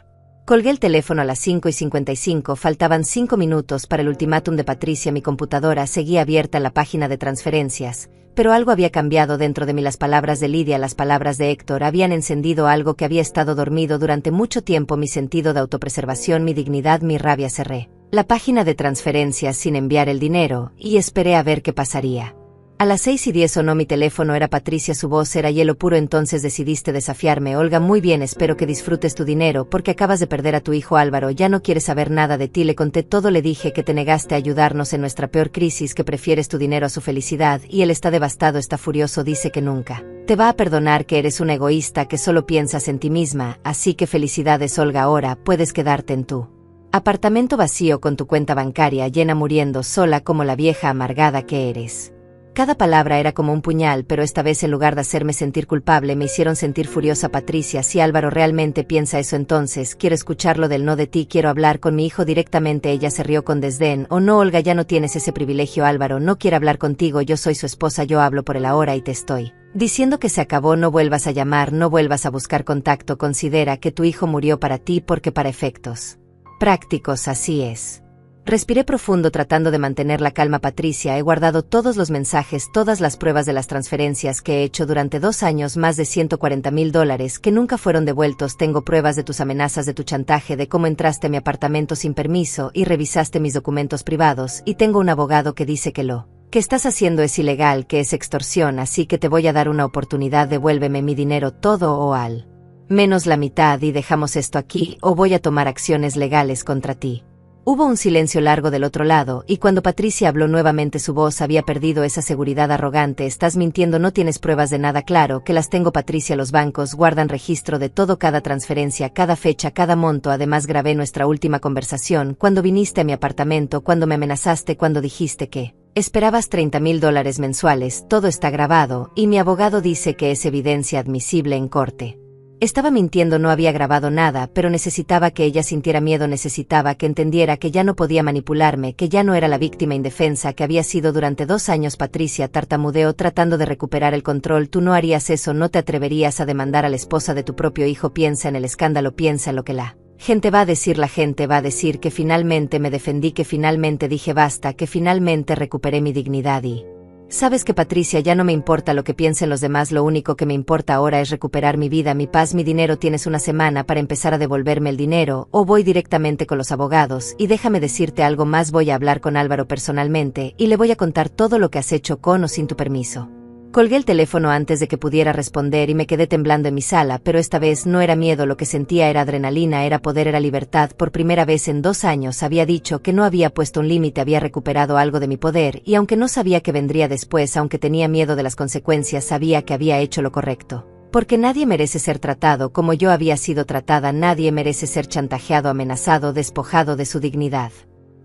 Colgué el teléfono a las 5:55, faltaban 5 minutos para el ultimátum de Patricia. Mi computadora seguía abierta en la página de transferencias, pero algo había cambiado dentro de mí. Las palabras de Lidia, las palabras de Héctor habían encendido algo que había estado dormido durante mucho tiempo: mi sentido de autopreservación, mi dignidad, mi rabia. Cerré la página de transferencias sin enviar el dinero y esperé a ver qué pasaría. A las 6:10 sonó mi teléfono. Era Patricia, su voz era hielo puro. Entonces decidiste desafiarme. Olga, muy bien, espero que disfrutes tu dinero porque acabas de perder a tu hijo Álvaro, ya no quiere saber nada de ti. Le conté todo, le dije que te negaste a ayudarnos en nuestra peor crisis, que prefieres tu dinero a su felicidad, y él está devastado, está furioso, dice que nunca te va a perdonar, que eres una egoísta, que solo piensas en ti misma. Así que felicidades, Olga, ahora puedes quedarte en tu apartamento vacío con tu cuenta bancaria llena, muriendo sola como la vieja amargada que eres. Cada palabra era como un puñal, pero esta vez, en lugar de hacerme sentir culpable, me hicieron sentir furiosa. Patricia, si Álvaro realmente piensa eso, entonces quiero escucharlo del no de ti, quiero hablar con mi hijo directamente. Ella se rió con desdén. Oh no, Olga, ya no tienes ese privilegio. Álvaro no quiere hablar contigo, yo soy su esposa, yo hablo por él ahora y te estoy diciendo que se acabó. No vuelvas a llamar, no vuelvas a buscar contacto, considera que tu hijo murió para ti, porque para efectos Prácticos, así es. Respiré profundo tratando de mantener la calma. Patricia, he guardado todos los mensajes, todas las pruebas de las transferencias que he hecho durante 2 años, más de $140,000 que nunca fueron devueltos. Tengo pruebas de tus amenazas, de tu chantaje, de cómo entraste a mi apartamento sin permiso y revisaste mis documentos privados, y tengo un abogado que dice que lo que estás haciendo es ilegal, que es extorsión, así que te voy a dar una oportunidad. Devuélveme mi dinero, todo o al menos la mitad, y dejamos esto aquí, o voy a tomar acciones legales contra ti. Hubo un silencio largo del otro lado, y cuando Patricia habló nuevamente su voz había perdido esa seguridad arrogante. Estás mintiendo, no tienes pruebas de nada. Claro que las tengo, Patricia. Los bancos guardan registro de todo, cada transferencia, cada fecha, cada monto. Además grabé nuestra última conversación, cuando viniste a mi apartamento, cuando me amenazaste, cuando dijiste que esperabas $30,000 mensuales. Todo está grabado, y mi abogado dice que es evidencia admisible en corte. Estaba mintiendo, no había grabado nada, pero necesitaba que ella sintiera miedo, necesitaba que entendiera que ya no podía manipularme, que ya no era la víctima indefensa que había sido durante 2 años. Patricia tartamudeó tratando de recuperar el control. Tú no harías eso, no te atreverías a demandar a la esposa de tu propio hijo. Piensa en el escándalo, piensa en lo que la gente va a decir. La gente va a decir que finalmente me defendí, que finalmente dije basta, que finalmente recuperé mi dignidad y... Sabes que, Patricia, ya no me importa lo que piensen los demás, lo único que me importa ahora es recuperar mi vida, mi paz, mi dinero. Tienes una semana para empezar a devolverme el dinero, o voy directamente con los abogados. Y déjame decirte algo más, voy a hablar con Álvaro personalmente, y le voy a contar todo lo que has hecho con o sin tu permiso. Colgué el teléfono antes de que pudiera responder y me quedé temblando en mi sala, pero esta vez no era miedo, lo que sentía era adrenalina, era poder, era libertad. Por primera vez en 2 años había dicho que no había puesto un límite, había recuperado algo de mi poder, y aunque no sabía qué vendría después, aunque tenía miedo de las consecuencias, sabía que había hecho lo correcto. Porque nadie merece ser tratado como yo había sido tratada, nadie merece ser chantajeado, amenazado, despojado de su dignidad.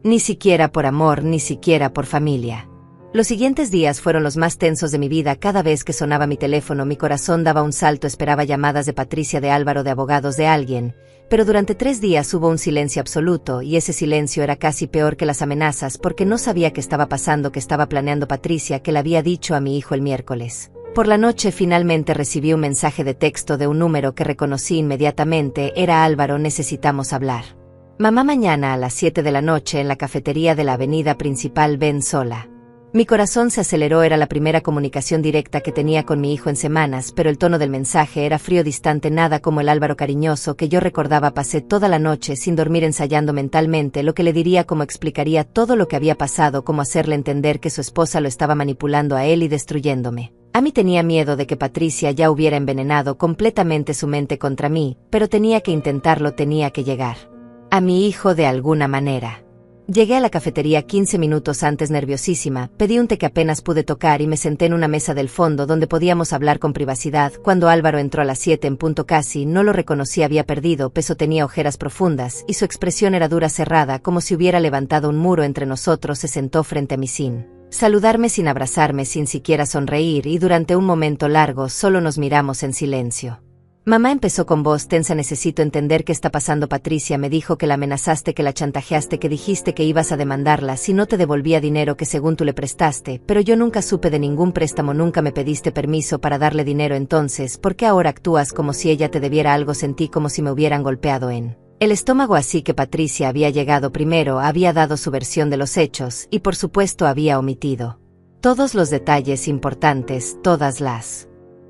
Ni siquiera por amor, ni siquiera por familia. Los siguientes días fueron los más tensos de mi vida. Cada vez que sonaba mi teléfono, mi corazón daba un salto. Esperaba llamadas de Patricia, de Álvaro, de abogados, de alguien. Pero durante 3 días hubo un silencio absoluto, y ese silencio era casi peor que las amenazas, porque no sabía qué estaba pasando, qué estaba planeando Patricia, que le había dicho a mi hijo el miércoles. Por la noche finalmente recibí un mensaje de texto de un número que reconocí inmediatamente. Era Álvaro: necesitamos hablar. Mamá, mañana a las 7 de la noche en la cafetería de la avenida principal, ven sola. Mi corazón se aceleró, era la primera comunicación directa que tenía con mi hijo en semanas, pero el tono del mensaje era frío, distante, nada como el Álvaro cariñoso que yo recordaba. Pasé toda la noche sin dormir ensayando mentalmente lo que le diría, cómo explicaría todo lo que había pasado, cómo hacerle entender que su esposa lo estaba manipulando a él y destruyéndome. A mí tenía miedo de que Patricia ya hubiera envenenado completamente su mente contra mí, pero tenía que intentarlo, tenía que llegar a mi hijo de alguna manera. Llegué a la cafetería 15 minutos antes, nerviosísima, pedí un té que apenas pude tocar y me senté en una mesa del fondo donde podíamos hablar con privacidad. Cuando Álvaro entró a las 7 en punto, casi no lo reconocí, había perdido peso, tenía ojeras profundas y su expresión era dura, cerrada, como si hubiera levantado un muro entre nosotros. Se sentó frente a mí sin saludarme, sin abrazarme, sin siquiera sonreír, y durante un momento largo solo nos miramos en silencio. Mamá, empezó con voz tensa, necesito entender qué está pasando. Patricia me dijo que la amenazaste, que la chantajeaste, que dijiste que ibas a demandarla si no te devolvía dinero que según tú le prestaste, pero yo nunca supe de ningún préstamo, nunca me pediste permiso para darle dinero. Entonces, ¿por qué ahora actúas como si ella te debiera algo? Sentí como si me hubieran golpeado en el estómago. Así que Patricia había llegado primero, había dado su versión de los hechos y por supuesto había omitido todos los detalles importantes, todas las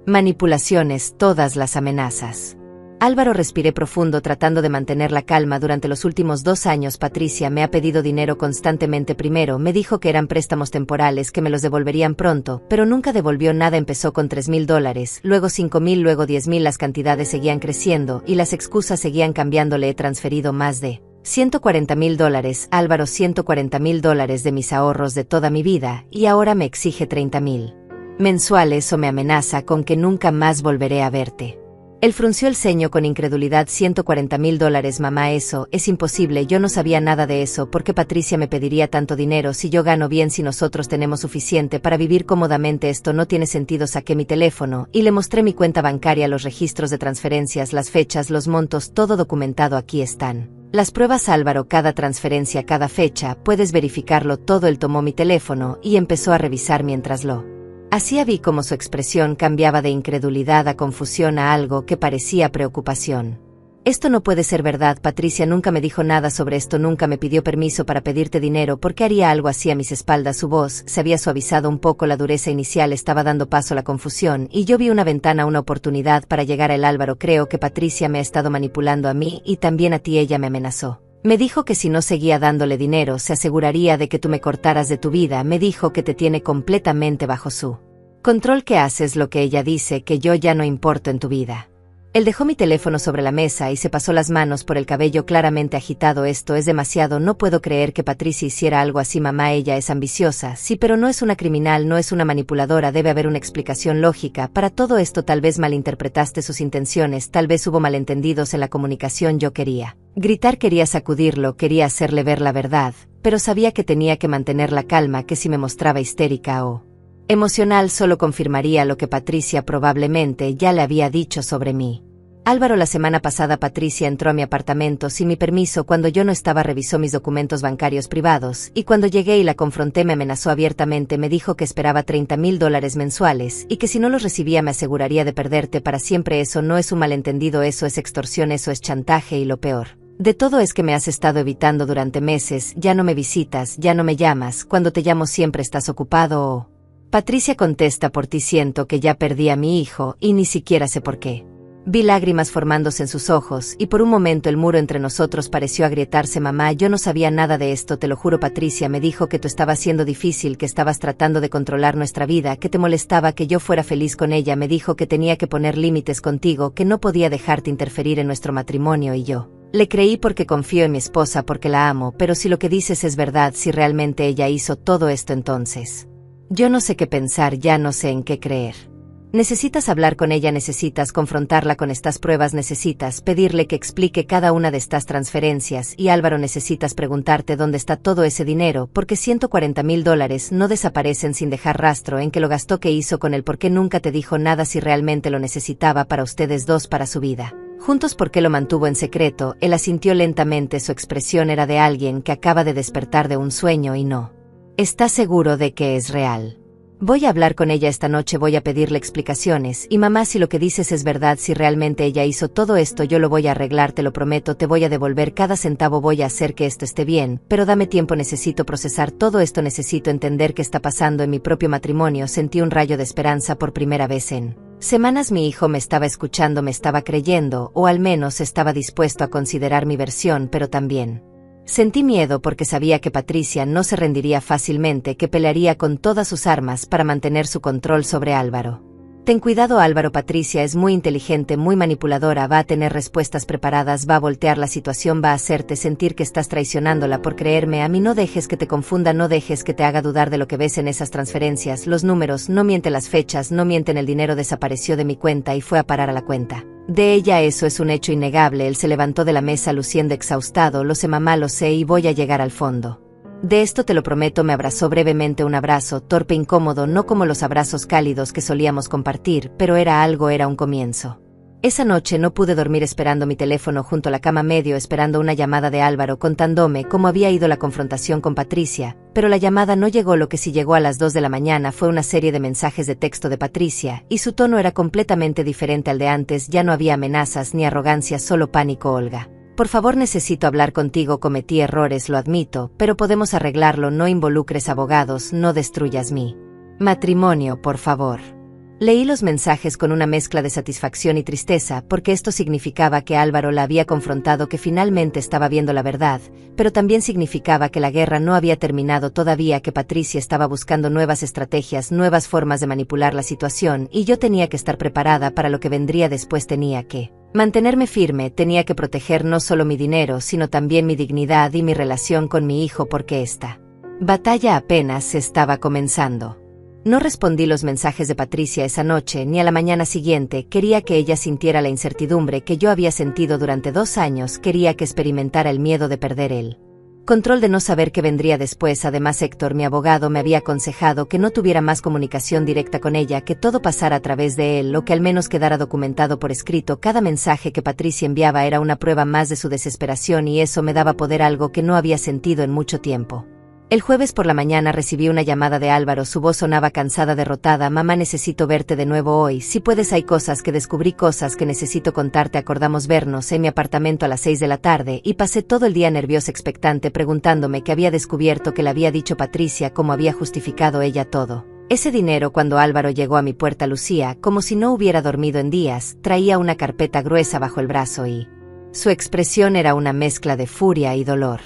manipulaciones, todas las amenazas. Álvaro, respiré profundo tratando de mantener la calma. Durante los últimos 2 años Patricia me ha pedido dinero constantemente. Primero me dijo que eran préstamos temporales, que me los devolverían pronto, pero nunca devolvió nada. Empezó con $3,000, luego $5,000, luego $10,000. Las cantidades seguían creciendo y las excusas seguían cambiando. Le he transferido más de $140,000, Álvaro, $140,000 de mis ahorros de toda mi vida, y ahora me exige $30,000 mensuales o me amenaza con que nunca más volveré a verte. Él frunció el ceño con incredulidad. $140,000, mamá, eso es imposible. Yo no sabía nada de eso. ¿Por qué Patricia me pediría tanto dinero si yo gano bien, si nosotros tenemos suficiente para vivir cómodamente? Esto no tiene sentido. Saqué mi teléfono y le mostré mi cuenta bancaria, los registros de transferencias, las fechas, los montos, todo documentado. Aquí están las pruebas, Álvaro, cada transferencia, cada fecha, puedes verificarlo todo. Él tomó mi teléfono y empezó a revisar mientras lo hacía. Vi cómo su expresión cambiaba de incredulidad a confusión, a algo que parecía preocupación. Esto no puede ser verdad, Patricia nunca me dijo nada sobre esto, nunca me pidió permiso para pedirte dinero. ¿Por qué haría algo así a mis espaldas? Su voz se había suavizado un poco, la dureza inicial estaba dando paso a la confusión, y yo vi una ventana, una oportunidad para llegar a él. Álvaro, creo que Patricia me ha estado manipulando a mí y también a ti. Ella me amenazó. Me dijo que si no seguía dándole dinero se aseguraría de que tú me cortaras de tu vida. Me dijo que te tiene completamente bajo su control, que haces lo que ella dice, que yo ya no importo en tu vida. Él dejó mi teléfono sobre la mesa y se pasó las manos por el cabello, claramente agitado. Esto es demasiado, no puedo creer que Patricia hiciera algo así. Mamá, ella es ambiciosa, sí, pero no es una criminal, no es una manipuladora. Debe haber una explicación lógica para todo esto. Tal vez malinterpretaste sus intenciones, tal vez hubo malentendidos en la comunicación. Yo quería gritar, quería sacudirlo, quería hacerle ver la verdad, pero sabía que tenía que mantener la calma, que si me mostraba histérica o emocional solo confirmaría lo que Patricia probablemente ya le había dicho sobre mí. Álvaro, la semana pasada Patricia entró a mi apartamento sin mi permiso. Cuando yo no estaba revisó mis documentos bancarios privados, y cuando llegué y la confronté me amenazó abiertamente. Me dijo que esperaba $30,000 mensuales y que si no los recibía me aseguraría de perderte para siempre. Eso no es un malentendido, eso es extorsión, eso es chantaje, y lo peor de todo es que me has estado evitando durante meses. Ya no me visitas, ya no me llamas, cuando te llamo siempre estás ocupado o... Patricia contesta por ti. Siento que ya perdí a mi hijo y ni siquiera sé por qué. Vi lágrimas formándose en sus ojos y por un momento el muro entre nosotros pareció agrietarse. Mamá, yo no sabía nada de esto, te lo juro. Patricia me dijo que tú estabas siendo difícil, que estabas tratando de controlar nuestra vida, que te molestaba que yo fuera feliz con ella. Me dijo que tenía que poner límites contigo, que no podía dejarte interferir en nuestro matrimonio, y yo le creí porque confío en mi esposa, porque la amo. Pero si lo que dices es verdad, si realmente ella hizo todo esto, entonces yo no sé qué pensar, ya no sé en qué creer. Necesitas hablar con ella, necesitas confrontarla con estas pruebas, necesitas pedirle que explique cada una de estas transferencias. Y Álvaro, necesitas preguntarte dónde está todo ese dinero, porque $140,000 no desaparecen sin dejar rastro. En qué lo gastó, qué hizo con él, por qué nunca te dijo nada si realmente lo necesitaba para ustedes dos, para su vida juntos, por qué lo mantuvo en secreto. Él asintió lentamente, su expresión era de alguien que acaba de despertar de un sueño y no está seguro de que es real. Voy a hablar con ella esta noche, voy a pedirle explicaciones. Y mamá, si lo que dices es verdad, si realmente ella hizo todo esto, yo lo voy a arreglar, te lo prometo, te voy a devolver cada centavo, voy a hacer que esto esté bien, pero dame tiempo, necesito procesar todo esto, necesito entender qué está pasando en mi propio matrimonio. Sentí un rayo de esperanza por primera vez en semanas. Mi hijo me estaba escuchando, me estaba creyendo, o al menos estaba dispuesto a considerar mi versión, pero también sentí miedo porque sabía que Patricia no se rendiría fácilmente, que pelearía con todas sus armas para mantener su control sobre Álvaro. Ten cuidado, Álvaro, Patricia es muy inteligente, muy manipuladora, va a tener respuestas preparadas, va a voltear la situación, va a hacerte sentir que estás traicionándola por creerme a mí. No dejes que te confunda, no dejes que te haga dudar de lo que ves en esas transferencias. Los números no mienten, las fechas no mienten, el dinero desapareció de mi cuenta y fue a parar a la cuenta de ella, eso es un hecho innegable. Él se levantó de la mesa luciendo exhaustado. Lo sé, mamá, lo sé, y voy a llegar al fondo de esto, te lo prometo. Me abrazó brevemente, un abrazo torpe, incómodo, no como los abrazos cálidos que solíamos compartir, pero era algo, era un comienzo. Esa noche no pude dormir, esperando mi teléfono junto a la cama, medio esperando una llamada de Álvaro contándome cómo había ido la confrontación con Patricia, pero la llamada no llegó. Lo que sí llegó a las 2 de la mañana fue una serie de mensajes de texto de Patricia, y su tono era completamente diferente al de antes. Ya no había amenazas ni arrogancia, solo pánico. Olga, por favor, necesito hablar contigo, cometí errores, lo admito, pero podemos arreglarlo, no involucres abogados, no destruyas mi matrimonio, por favor. Leí los mensajes con una mezcla de satisfacción y tristeza, porque esto significaba que Álvaro la había confrontado, que finalmente estaba viendo la verdad, pero también significaba que la guerra no había terminado todavía, que Patricia estaba buscando nuevas estrategias, nuevas formas de manipular la situación, y yo tenía que estar preparada para lo que vendría después. Tenía que mantenerme firme, tenía que proteger no solo mi dinero, sino también mi dignidad y mi relación con mi hijo, porque esta batalla apenas se estaba comenzando. No respondí los mensajes de Patricia esa noche ni a la mañana siguiente. Quería que ella sintiera la incertidumbre que yo había sentido durante 2 años, quería que experimentara el miedo de perder el control, de no saber qué vendría después. Además, Héctor, mi abogado, me había aconsejado que no tuviera más comunicación directa con ella, que todo pasara a través de él, o que al menos quedara documentado por escrito. Cada mensaje que Patricia enviaba era una prueba más de su desesperación, y eso me daba poder, algo que no había sentido en mucho tiempo. El jueves por la mañana recibí una llamada de Álvaro, su voz sonaba cansada, derrotada. Mamá, necesito verte de nuevo hoy, si puedes, hay cosas que descubrí, cosas que necesito contarte. Acordamos vernos en mi apartamento a las 6 de la tarde y pasé todo el día nerviosa, expectante, preguntándome qué había descubierto, qué le había dicho Patricia, cómo había justificado ella todo. Ese dinero. Cuando Álvaro llegó a mi puerta, lucía como si no hubiera dormido en días, traía una carpeta gruesa bajo el brazo y su expresión era una mezcla de furia y dolor.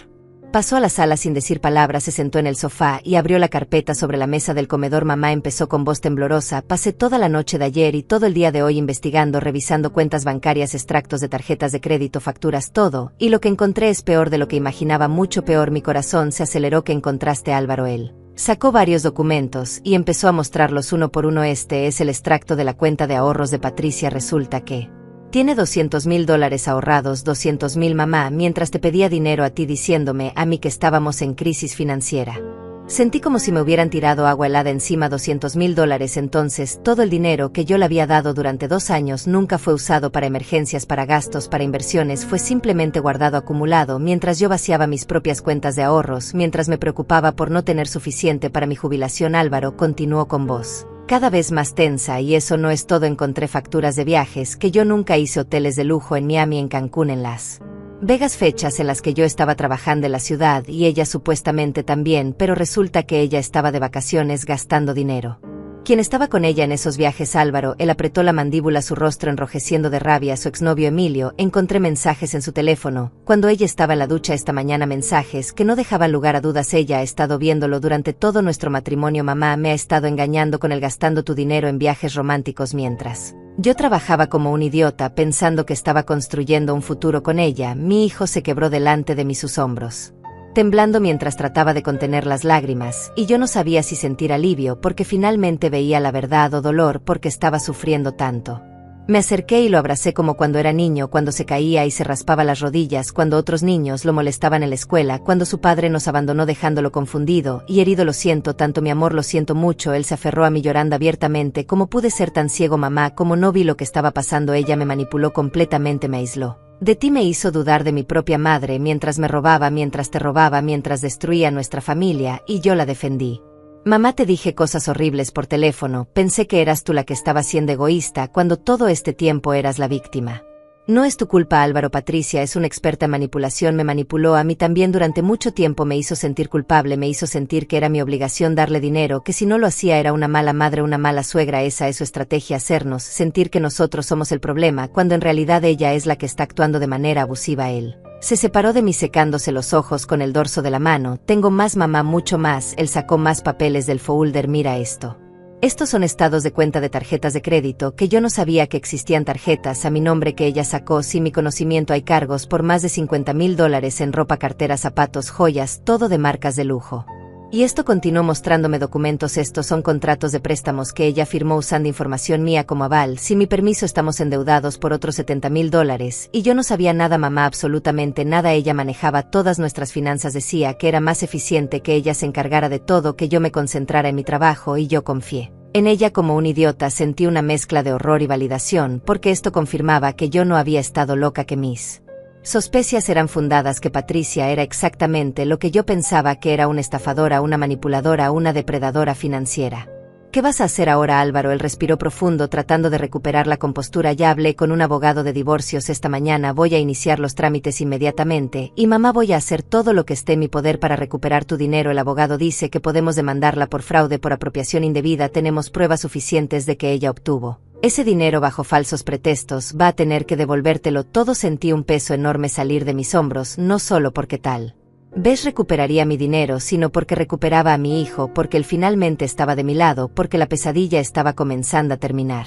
Pasó a la sala sin decir palabras, se sentó en el sofá y abrió la carpeta sobre la mesa del comedor. Mamá, empezó con voz temblorosa, pasé toda la noche de ayer y todo el día de hoy investigando, revisando cuentas bancarias, extractos de tarjetas de crédito, facturas, todo, y lo que encontré es peor de lo que imaginaba, mucho peor. Mi corazón se aceleró. ¿Qué encontraste, Álvaro? Él sacó varios documentos y empezó a mostrarlos uno por uno. Este es el extracto de la cuenta de ahorros de Patricia. Resulta que tiene $200,000 ahorrados. $200,000, mamá, mientras te pedía dinero a ti, diciéndome a mí que estábamos en crisis financiera. Sentí como si me hubieran tirado agua helada encima. $200,000. Entonces, todo el dinero que yo le había dado durante 2 años nunca fue usado para emergencias, para gastos, para inversiones, fue simplemente guardado, acumulado, mientras yo vaciaba mis propias cuentas de ahorros, mientras me preocupaba por no tener suficiente para mi jubilación. Álvaro continuó con voz cada vez más tensa. Y eso no es todo, encontré facturas de viajes que yo nunca hice, hoteles de lujo en Miami, en Cancún, en Las Vegas, fechas en las que yo estaba trabajando en la ciudad y ella supuestamente también, pero resulta que ella estaba de vacaciones gastando dinero. ¿Quién estaba con ella en esos viajes? Álvaro. Él apretó la mandíbula, su rostro enrojeciendo de rabia. Su exnovio Emilio. Encontré mensajes en su teléfono cuando ella estaba en la ducha esta mañana, mensajes que no dejaban lugar a dudas. Ella ha estado viéndolo durante todo nuestro matrimonio. Mamá, me ha estado engañando con él, gastando tu dinero en viajes románticos mientras yo trabajaba como un idiota, pensando que estaba construyendo un futuro con ella. Mi hijo se quebró delante de sus hombros, temblando mientras trataba de contener las lágrimas, y yo no sabía si sentir alivio porque finalmente veía la verdad o dolor porque estaba sufriendo tanto. Me acerqué y lo abracé como cuando era niño, cuando se caía y se raspaba las rodillas, cuando otros niños lo molestaban en la escuela, cuando su padre nos abandonó dejándolo confundido y herido. Lo siento tanto, mi amor, lo siento mucho. Él se aferró a mí llorando abiertamente. ¿Cómo pude ser tan ciego, mamá? ¿Cómo no vi lo que estaba pasando? Ella me manipuló completamente, me aisló de ti, me hizo dudar de mi propia madre, mientras me robaba, mientras te robaba, mientras destruía nuestra familia, y yo la defendí. Mamá, te dije cosas horribles por teléfono, pensé que eras tú la que estaba siendo egoísta cuando todo este tiempo eras la víctima. No es tu culpa, Álvaro. Patricia es una experta en manipulación, me manipuló a mí también durante mucho tiempo, me hizo sentir culpable, me hizo sentir que era mi obligación darle dinero, que si no lo hacía era una mala madre, una mala suegra. Esa es su estrategia, hacernos sentir que nosotros somos el problema, cuando en realidad ella es la que está actuando de manera abusiva. Él se separó de mí secándose los ojos con el dorso de la mano. Tengo más, mamá, mucho más. Él sacó más papeles del folder. Mira esto. Estos son estados de cuenta de tarjetas de crédito que yo no sabía que existían, tarjetas a mi nombre que ella sacó sin mi conocimiento. Hay cargos por más de $50,000 en ropa, carteras, zapatos, joyas, todo de marcas de lujo. Y esto continuó mostrándome documentos. Estos son contratos de préstamos que ella firmó usando información mía como aval. Sin mi permiso estamos endeudados por otros $70,000 y yo no sabía nada, mamá, absolutamente nada. Ella manejaba todas nuestras finanzas, decía que era más eficiente que ella se encargara de todo, que yo me concentrara en mi trabajo, y yo confié en ella como un idiota. Sentí una mezcla de horror y validación porque esto confirmaba que yo no había estado loca, que mis sospechas eran fundadas, que Patricia era exactamente lo que yo pensaba, que era una estafadora, una manipuladora, una depredadora financiera. ¿Qué vas a hacer ahora, Álvaro? Él respiró profundo tratando de recuperar la compostura. Ya hablé con un abogado de divorcios esta mañana, voy a iniciar los trámites inmediatamente, y mamá, voy a hacer todo lo que esté en mi poder para recuperar tu dinero. El abogado dice que podemos demandarla por fraude, por apropiación indebida. Tenemos pruebas suficientes de que ella obtuvo ese dinero bajo falsos pretextos, va a tener que devolvértelo todo. Sentí un peso enorme salir de mis hombros, no solo porque tal vez recuperaría mi dinero, sino porque recuperaba a mi hijo, porque él finalmente estaba de mi lado, porque la pesadilla estaba comenzando a terminar.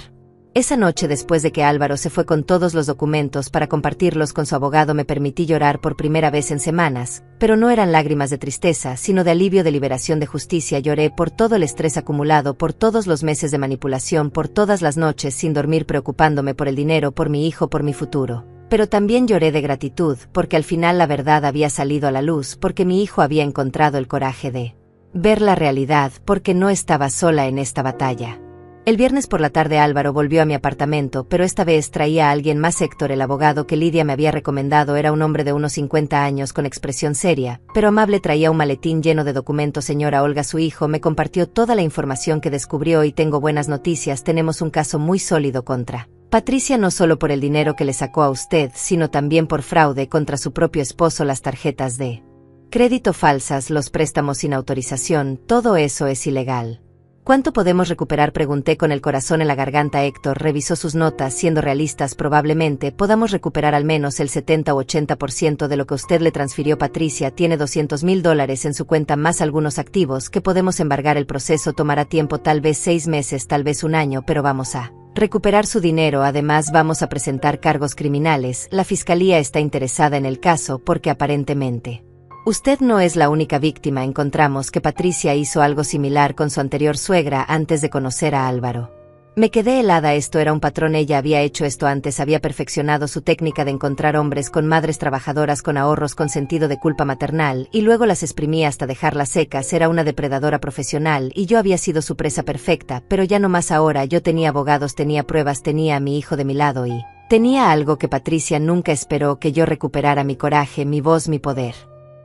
Esa noche, después de que Álvaro se fue con todos los documentos para compartirlos con su abogado, me permití llorar por primera vez en semanas, pero no eran lágrimas de tristeza, sino de alivio, de liberación, de justicia. Lloré por todo el estrés acumulado, por todos los meses de manipulación, por todas las noches sin dormir preocupándome por el dinero, por mi hijo, por mi futuro. Pero también lloré de gratitud, porque al final la verdad había salido a la luz, porque mi hijo había encontrado el coraje de ver la realidad, porque no estaba sola en esta batalla. El viernes por la tarde Álvaro volvió a mi apartamento, pero esta vez traía a alguien más. Héctor, el abogado que Lidia me había recomendado, era un hombre de unos 50 años con expresión seria, pero amable. Traía un maletín lleno de documentos. Señora Olga, su hijo me compartió toda la información que descubrió y tengo buenas noticias. Tenemos un caso muy sólido contra Patricia, no solo por el dinero que le sacó a usted, sino también por fraude contra su propio esposo, las tarjetas de crédito falsas, los préstamos sin autorización, todo eso es ilegal. ¿Cuánto podemos recuperar?, pregunté con el corazón en la garganta. Héctor revisó sus notas. Siendo realistas, probablemente podamos recuperar al menos el 70 o 80% de lo que usted le transfirió. Patricia tiene $200,000 en su cuenta más algunos activos que podemos embargar. El proceso tomará tiempo, tal vez 6 meses, tal vez un año, pero vamos a recuperar su dinero. Además, vamos a presentar cargos criminales. La fiscalía está interesada en el caso porque aparentemente usted no es la única víctima. Encontramos que Patricia hizo algo similar con su anterior suegra antes de conocer a Álvaro. Me quedé helada. Esto era un patrón. Ella había hecho esto antes. Había perfeccionado su técnica de encontrar hombres con madres trabajadoras con ahorros, con sentido de culpa maternal, y luego las exprimía hasta dejarlas secas. Era una depredadora profesional y yo había sido su presa perfecta, pero ya no más. Ahora yo tenía abogados, tenía pruebas, tenía a mi hijo de mi lado y tenía algo que Patricia nunca esperó: que yo recuperara mi coraje, mi voz, mi poder.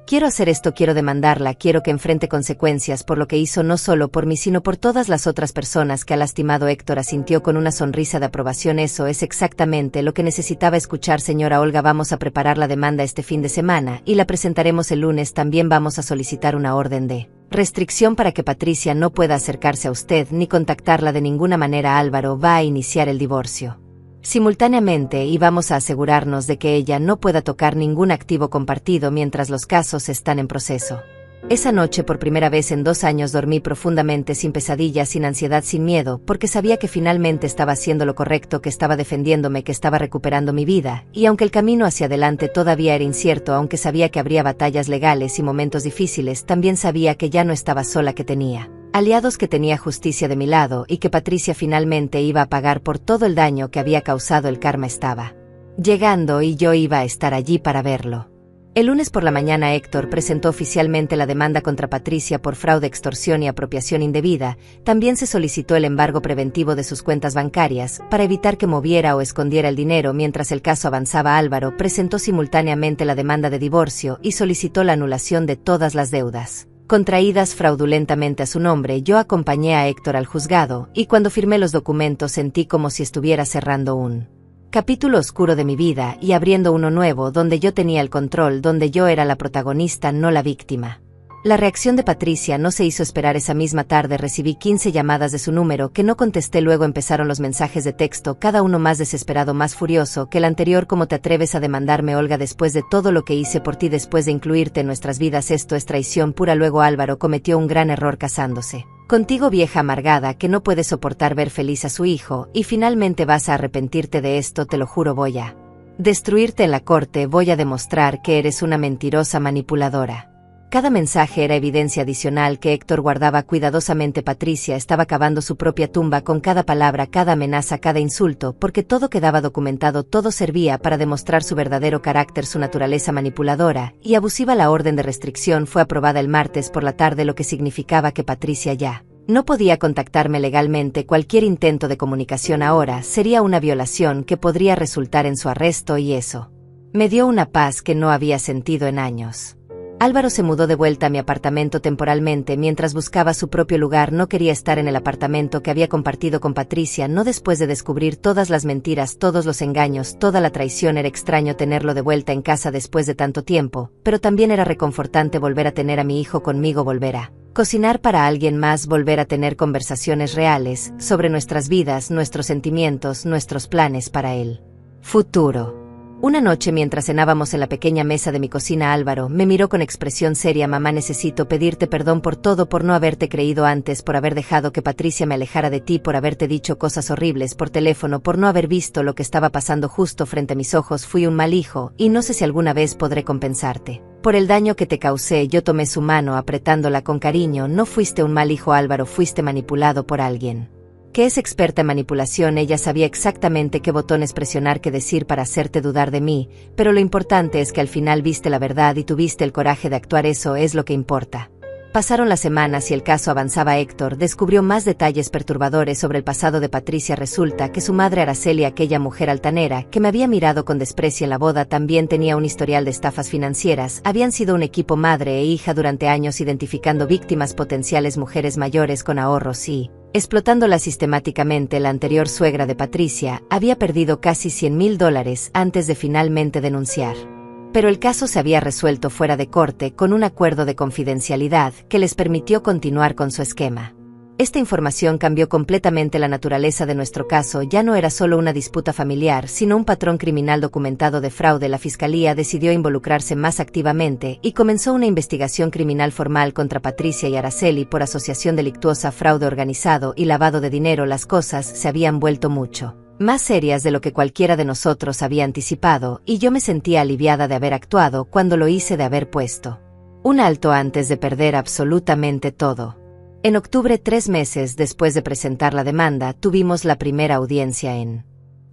Quiero hacer esto, quiero demandarla, quiero que enfrente consecuencias por lo que hizo, no solo por mí, sino por todas las otras personas que ha lastimado. Héctor asintió con una sonrisa de aprobación. Eso es exactamente lo que necesitaba escuchar. Señora Olga, vamos a preparar la demanda este fin de semana y la presentaremos el lunes. También vamos a solicitar una orden de restricción para que Patricia no pueda acercarse a usted ni contactarla de ninguna manera. Álvaro va a iniciar el divorcio simultáneamente y vamos a asegurarnos de que ella no pueda tocar ningún activo compartido mientras los casos están en proceso. Esa noche, por primera vez en 2 años, dormí profundamente, sin pesadillas, sin ansiedad, sin miedo, porque sabía que finalmente estaba haciendo lo correcto, que estaba defendiéndome, que estaba recuperando mi vida, y aunque el camino hacia adelante todavía era incierto, aunque sabía que habría batallas legales y momentos difíciles, también sabía que ya no estaba sola, que tenía aliados, que tenía justicia de mi lado y que Patricia finalmente iba a pagar por todo el daño que había causado. El karma estaba llegando y yo iba a estar allí para verlo. El lunes por la mañana Héctor presentó oficialmente la demanda contra Patricia por fraude, extorsión y apropiación indebida. También se solicitó el embargo preventivo de sus cuentas bancarias para evitar que moviera o escondiera el dinero. Mientras el caso avanzaba, Álvaro presentó simultáneamente la demanda de divorcio y solicitó la anulación de todas las deudas contraídas fraudulentamente a su nombre. Yo acompañé a Héctor al juzgado y cuando firmé los documentos sentí como si estuviera cerrando un capítulo oscuro de mi vida y abriendo uno nuevo donde yo tenía el control, donde yo era la protagonista, no la víctima. La reacción de Patricia no se hizo esperar. Esa misma tarde recibí 15 llamadas de su número que no contesté. Luego empezaron los mensajes de texto, cada uno más desesperado, más furioso que el anterior. ¿Cómo te atreves a demandarme, Olga, después de todo lo que hice por ti, después de incluirte en nuestras vidas? Esto es traición pura. Luego Álvaro cometió un gran error casándose contigo, vieja amargada que no puede soportar ver feliz a su hijo, y finalmente vas a arrepentirte de esto, te lo juro. Voy a destruirte en la corte, voy a demostrar que eres una mentirosa manipuladora. Cada mensaje era evidencia adicional que Héctor guardaba cuidadosamente. Patricia estaba cavando su propia tumba con cada palabra, cada amenaza, cada insulto, porque todo quedaba documentado, todo servía para demostrar su verdadero carácter, su naturaleza manipuladora y abusiva. La orden de restricción fue aprobada el martes por la tarde, lo que significaba que Patricia ya no podía contactarme legalmente. Cualquier intento de comunicación ahora sería una violación que podría resultar en su arresto, y eso me dio una paz que no había sentido en años. Álvaro se mudó de vuelta a mi apartamento temporalmente mientras buscaba su propio lugar. No quería estar en el apartamento que había compartido con Patricia, no después de descubrir todas las mentiras, todos los engaños, toda la traición. Era extraño tenerlo de vuelta en casa después de tanto tiempo, pero también era reconfortante volver a tener a mi hijo conmigo, volver a cocinar para alguien más, volver a tener conversaciones reales sobre nuestras vidas, nuestros sentimientos, nuestros planes para el futuro. Una noche, mientras cenábamos en la pequeña mesa de mi cocina, Álvaro me miró con expresión seria. Mamá, necesito pedirte perdón por todo, por no haberte creído antes, por haber dejado que Patricia me alejara de ti, por haberte dicho cosas horribles por teléfono, por no haber visto lo que estaba pasando justo frente a mis ojos. Fui un mal hijo y no sé si alguna vez podré compensarte por el daño que te causé. Yo tomé su mano apretándola con cariño. No fuiste un mal hijo, Álvaro, fuiste manipulado por alguien que es experta en manipulación. Ella sabía exactamente qué botones presionar, qué decir para hacerte dudar de mí, pero lo importante es que al final viste la verdad y tuviste el coraje de actuar. Eso es lo que importa. Pasaron las semanas y el caso avanzaba. Héctor descubrió más detalles perturbadores sobre el pasado de Patricia. Resulta que su madre Araceli, aquella mujer altanera que me había mirado con desprecio en la boda, también tenía un historial de estafas financieras. Habían sido un equipo madre e hija durante años, identificando víctimas potenciales, mujeres mayores con ahorros y explotándolas sistemáticamente. La anterior suegra de Patricia había perdido casi $100,000 antes de finalmente denunciar. Pero el caso se había resuelto fuera de corte con un acuerdo de confidencialidad que les permitió continuar con su esquema. Esta información cambió completamente la naturaleza de nuestro caso. Ya no era solo una disputa familiar, sino un patrón criminal documentado de fraude. La fiscalía decidió involucrarse más activamente y comenzó una investigación criminal formal contra Patricia y Araceli por asociación delictuosa, fraude organizado y lavado de dinero. Las cosas se habían vuelto mucho más serias de lo que cualquiera de nosotros había anticipado, y yo me sentía aliviada de haber actuado cuando lo hice, de haber puesto un alto antes de perder absolutamente todo. En octubre, 3 meses después de presentar la demanda, tuvimos la primera audiencia en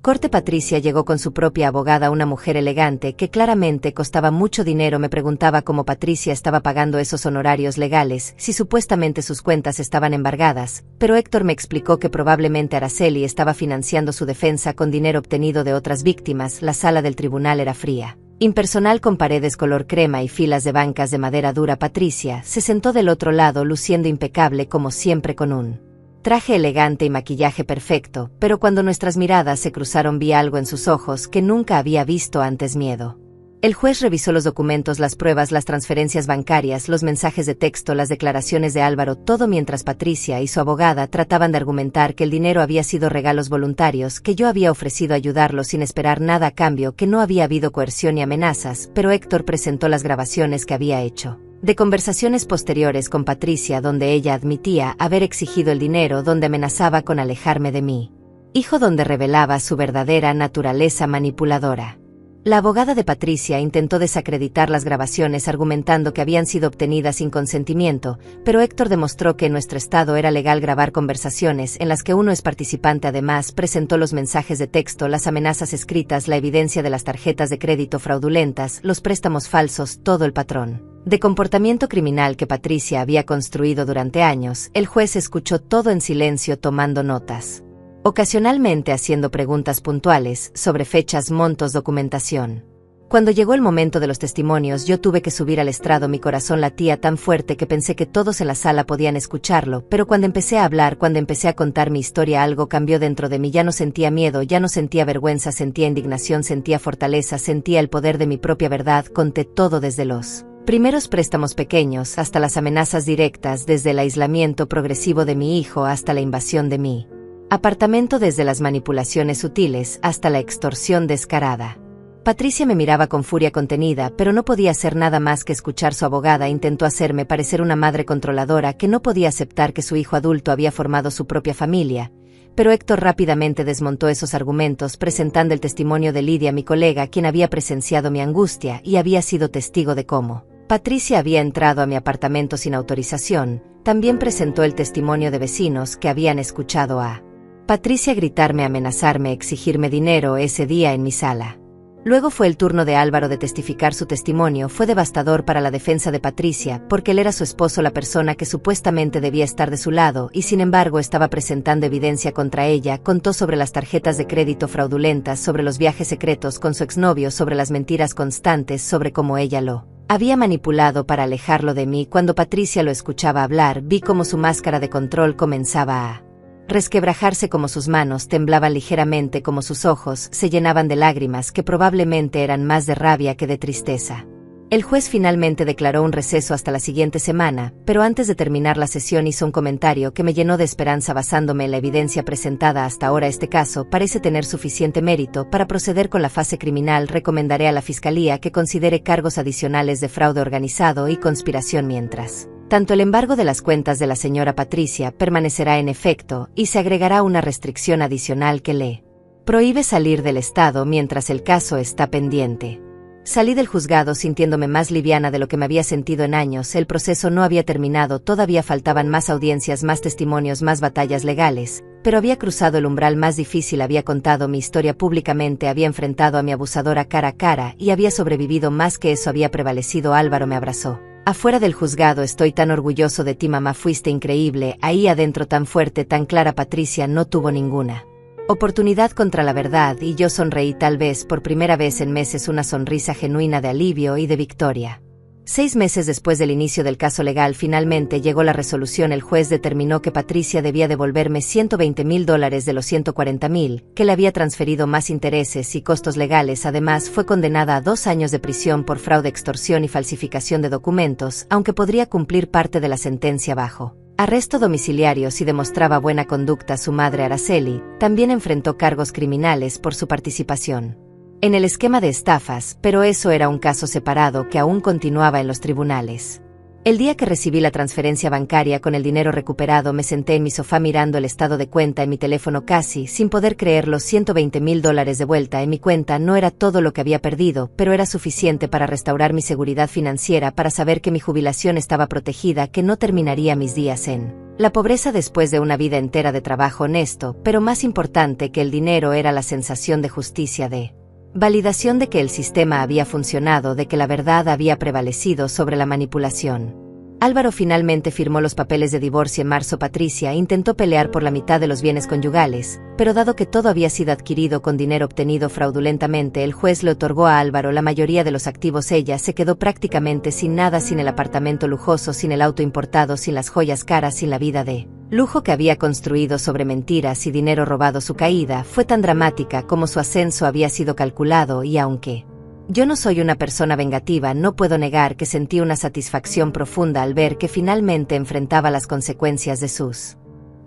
corte. Patricia llegó con su propia abogada, una mujer elegante que claramente costaba mucho dinero. Me preguntaba cómo Patricia estaba pagando esos honorarios legales, si supuestamente sus cuentas estaban embargadas, pero Héctor me explicó que probablemente Araceli estaba financiando su defensa con dinero obtenido de otras víctimas. La sala del tribunal era fría, impersonal, con paredes color crema y filas de bancas de madera dura. Patricia se sentó del otro lado, luciendo impecable como siempre, con un traje elegante y maquillaje perfecto, pero cuando nuestras miradas se cruzaron vi algo en sus ojos que nunca había visto antes: miedo. El juez revisó los documentos, las pruebas, las transferencias bancarias, los mensajes de texto, las declaraciones de Álvaro, todo mientras Patricia y su abogada trataban de argumentar que el dinero había sido regalos voluntarios, que yo había ofrecido ayudarlos sin esperar nada a cambio, que no había habido coerción ni amenazas. Pero Héctor presentó las grabaciones que había hecho de conversaciones posteriores con Patricia, donde ella admitía haber exigido el dinero, donde amenazaba con alejarme de mí hijo, donde revelaba su verdadera naturaleza manipuladora. La abogada de Patricia intentó desacreditar las grabaciones argumentando que habían sido obtenidas sin consentimiento, pero Héctor demostró que en nuestro estado era legal grabar conversaciones en las que uno es participante. Además, presentó los mensajes de texto, las amenazas escritas, la evidencia de las tarjetas de crédito fraudulentas, los préstamos falsos, todo el patrón de comportamiento criminal que Patricia había construido durante años. El juez escuchó todo en silencio, tomando notas, ocasionalmente haciendo preguntas puntuales sobre fechas, montos, documentación. Cuando llegó el momento de los testimonios, yo tuve que subir al estrado. Mi corazón latía tan fuerte que pensé que todos en la sala podían escucharlo, pero cuando empecé a hablar, cuando empecé a contar mi historia, algo cambió dentro de mí. Ya no sentía miedo, ya no sentía vergüenza, sentía indignación, sentía fortaleza, sentía el poder de mi propia verdad. Conté todo, desde los primeros préstamos pequeños hasta las amenazas directas, desde el aislamiento progresivo de mi hijo hasta la invasión de mi apartamento, desde las manipulaciones sutiles hasta la extorsión descarada. Patricia me miraba con furia contenida, pero no podía hacer nada más que escuchar. Su abogada intentó hacerme parecer una madre controladora que no podía aceptar que su hijo adulto había formado su propia familia, pero Héctor rápidamente desmontó esos argumentos, presentando el testimonio de Lidia, mi colega, quien había presenciado mi angustia y había sido testigo de cómo Patricia había entrado a mi apartamento sin autorización. También presentó el testimonio de vecinos que habían escuchado a Patricia gritarme, amenazarme, exigirme dinero ese día en mi sala. Luego fue el turno de Álvaro de testificar. Su testimonio fue devastador para la defensa de Patricia, porque él era su esposo, la persona que supuestamente debía estar de su lado, y sin embargo estaba presentando evidencia contra ella. Contó sobre las tarjetas de crédito fraudulentas, sobre los viajes secretos con su exnovio, sobre las mentiras constantes, sobre cómo ella lo había manipulado para alejarlo de mí. Cuando Patricia lo escuchaba hablar, vi cómo su máscara de control comenzaba a resquebrajarse, como sus manos temblaban ligeramente, como sus ojos se llenaban de lágrimas que probablemente eran más de rabia que de tristeza. El juez finalmente declaró un receso hasta la siguiente semana, pero antes de terminar la sesión hizo un comentario que me llenó de esperanza. Basándome en la evidencia presentada hasta ahora, este caso parece tener suficiente mérito para proceder con la fase criminal. Recomendaré a la Fiscalía que considere cargos adicionales de fraude organizado y conspiración. Mientras tanto, el embargo de las cuentas de la señora Patricia permanecerá en efecto y se agregará una restricción adicional que le prohíbe salir del estado mientras el caso está pendiente. Salí del juzgado sintiéndome más liviana de lo que me había sentido en años. El proceso no había terminado, todavía faltaban más audiencias, más testimonios, más batallas legales, pero había cruzado el umbral más difícil. Había contado mi historia públicamente, había enfrentado a mi abusadora cara a cara y había sobrevivido. Más que eso, había prevalecido. Álvaro me abrazó Afuera del juzgado estoy tan orgulloso de ti, mamá, fuiste increíble, ahí adentro tan fuerte, tan clara. Patricia no tuvo ninguna oportunidad contra la verdad y yo sonreí, tal vez por primera vez en meses, una sonrisa genuina de alivio y de victoria. 6 meses después del inicio del caso legal finalmente llegó la resolución. El juez determinó que Patricia debía devolverme $120,000 de los $140,000, que le había transferido más intereses y costos legales. Además, fue condenada a 2 años de prisión por fraude, extorsión y falsificación de documentos, aunque podría cumplir parte de la sentencia bajo arresto domiciliario si demostraba buena conducta. Su madre, Araceli, también enfrentó cargos criminales por su participación en el esquema de estafas, pero eso era un caso separado que aún continuaba en los tribunales. El día que recibí la transferencia bancaria con el dinero recuperado, me senté en mi sofá mirando el estado de cuenta en mi teléfono, casi sin poder creer los $120,000 de vuelta en mi cuenta. No era todo lo que había perdido, pero era suficiente para restaurar mi seguridad financiera, para saber que mi jubilación estaba protegida, que no terminaría mis días en la pobreza después de una vida entera de trabajo honesto. Pero más importante que el dinero era la sensación de justicia, de validación de que el sistema había funcionado, de que la verdad había prevalecido sobre la manipulación. Álvaro finalmente firmó los papeles de divorcio en marzo. Patricia intentó pelear por la mitad de los bienes conyugales, pero dado que todo había sido adquirido con dinero obtenido fraudulentamente, el juez le otorgó a Álvaro la mayoría de los activos. Ella se quedó prácticamente sin nada, sin el apartamento lujoso, sin el auto importado, sin las joyas caras, sin la vida de lujo que había construido sobre mentiras y dinero robado. Su caída fue tan dramática como su ascenso había sido calculado, y aunque yo no soy una persona vengativa, no puedo negar que sentí una satisfacción profunda al ver que finalmente enfrentaba las consecuencias de sus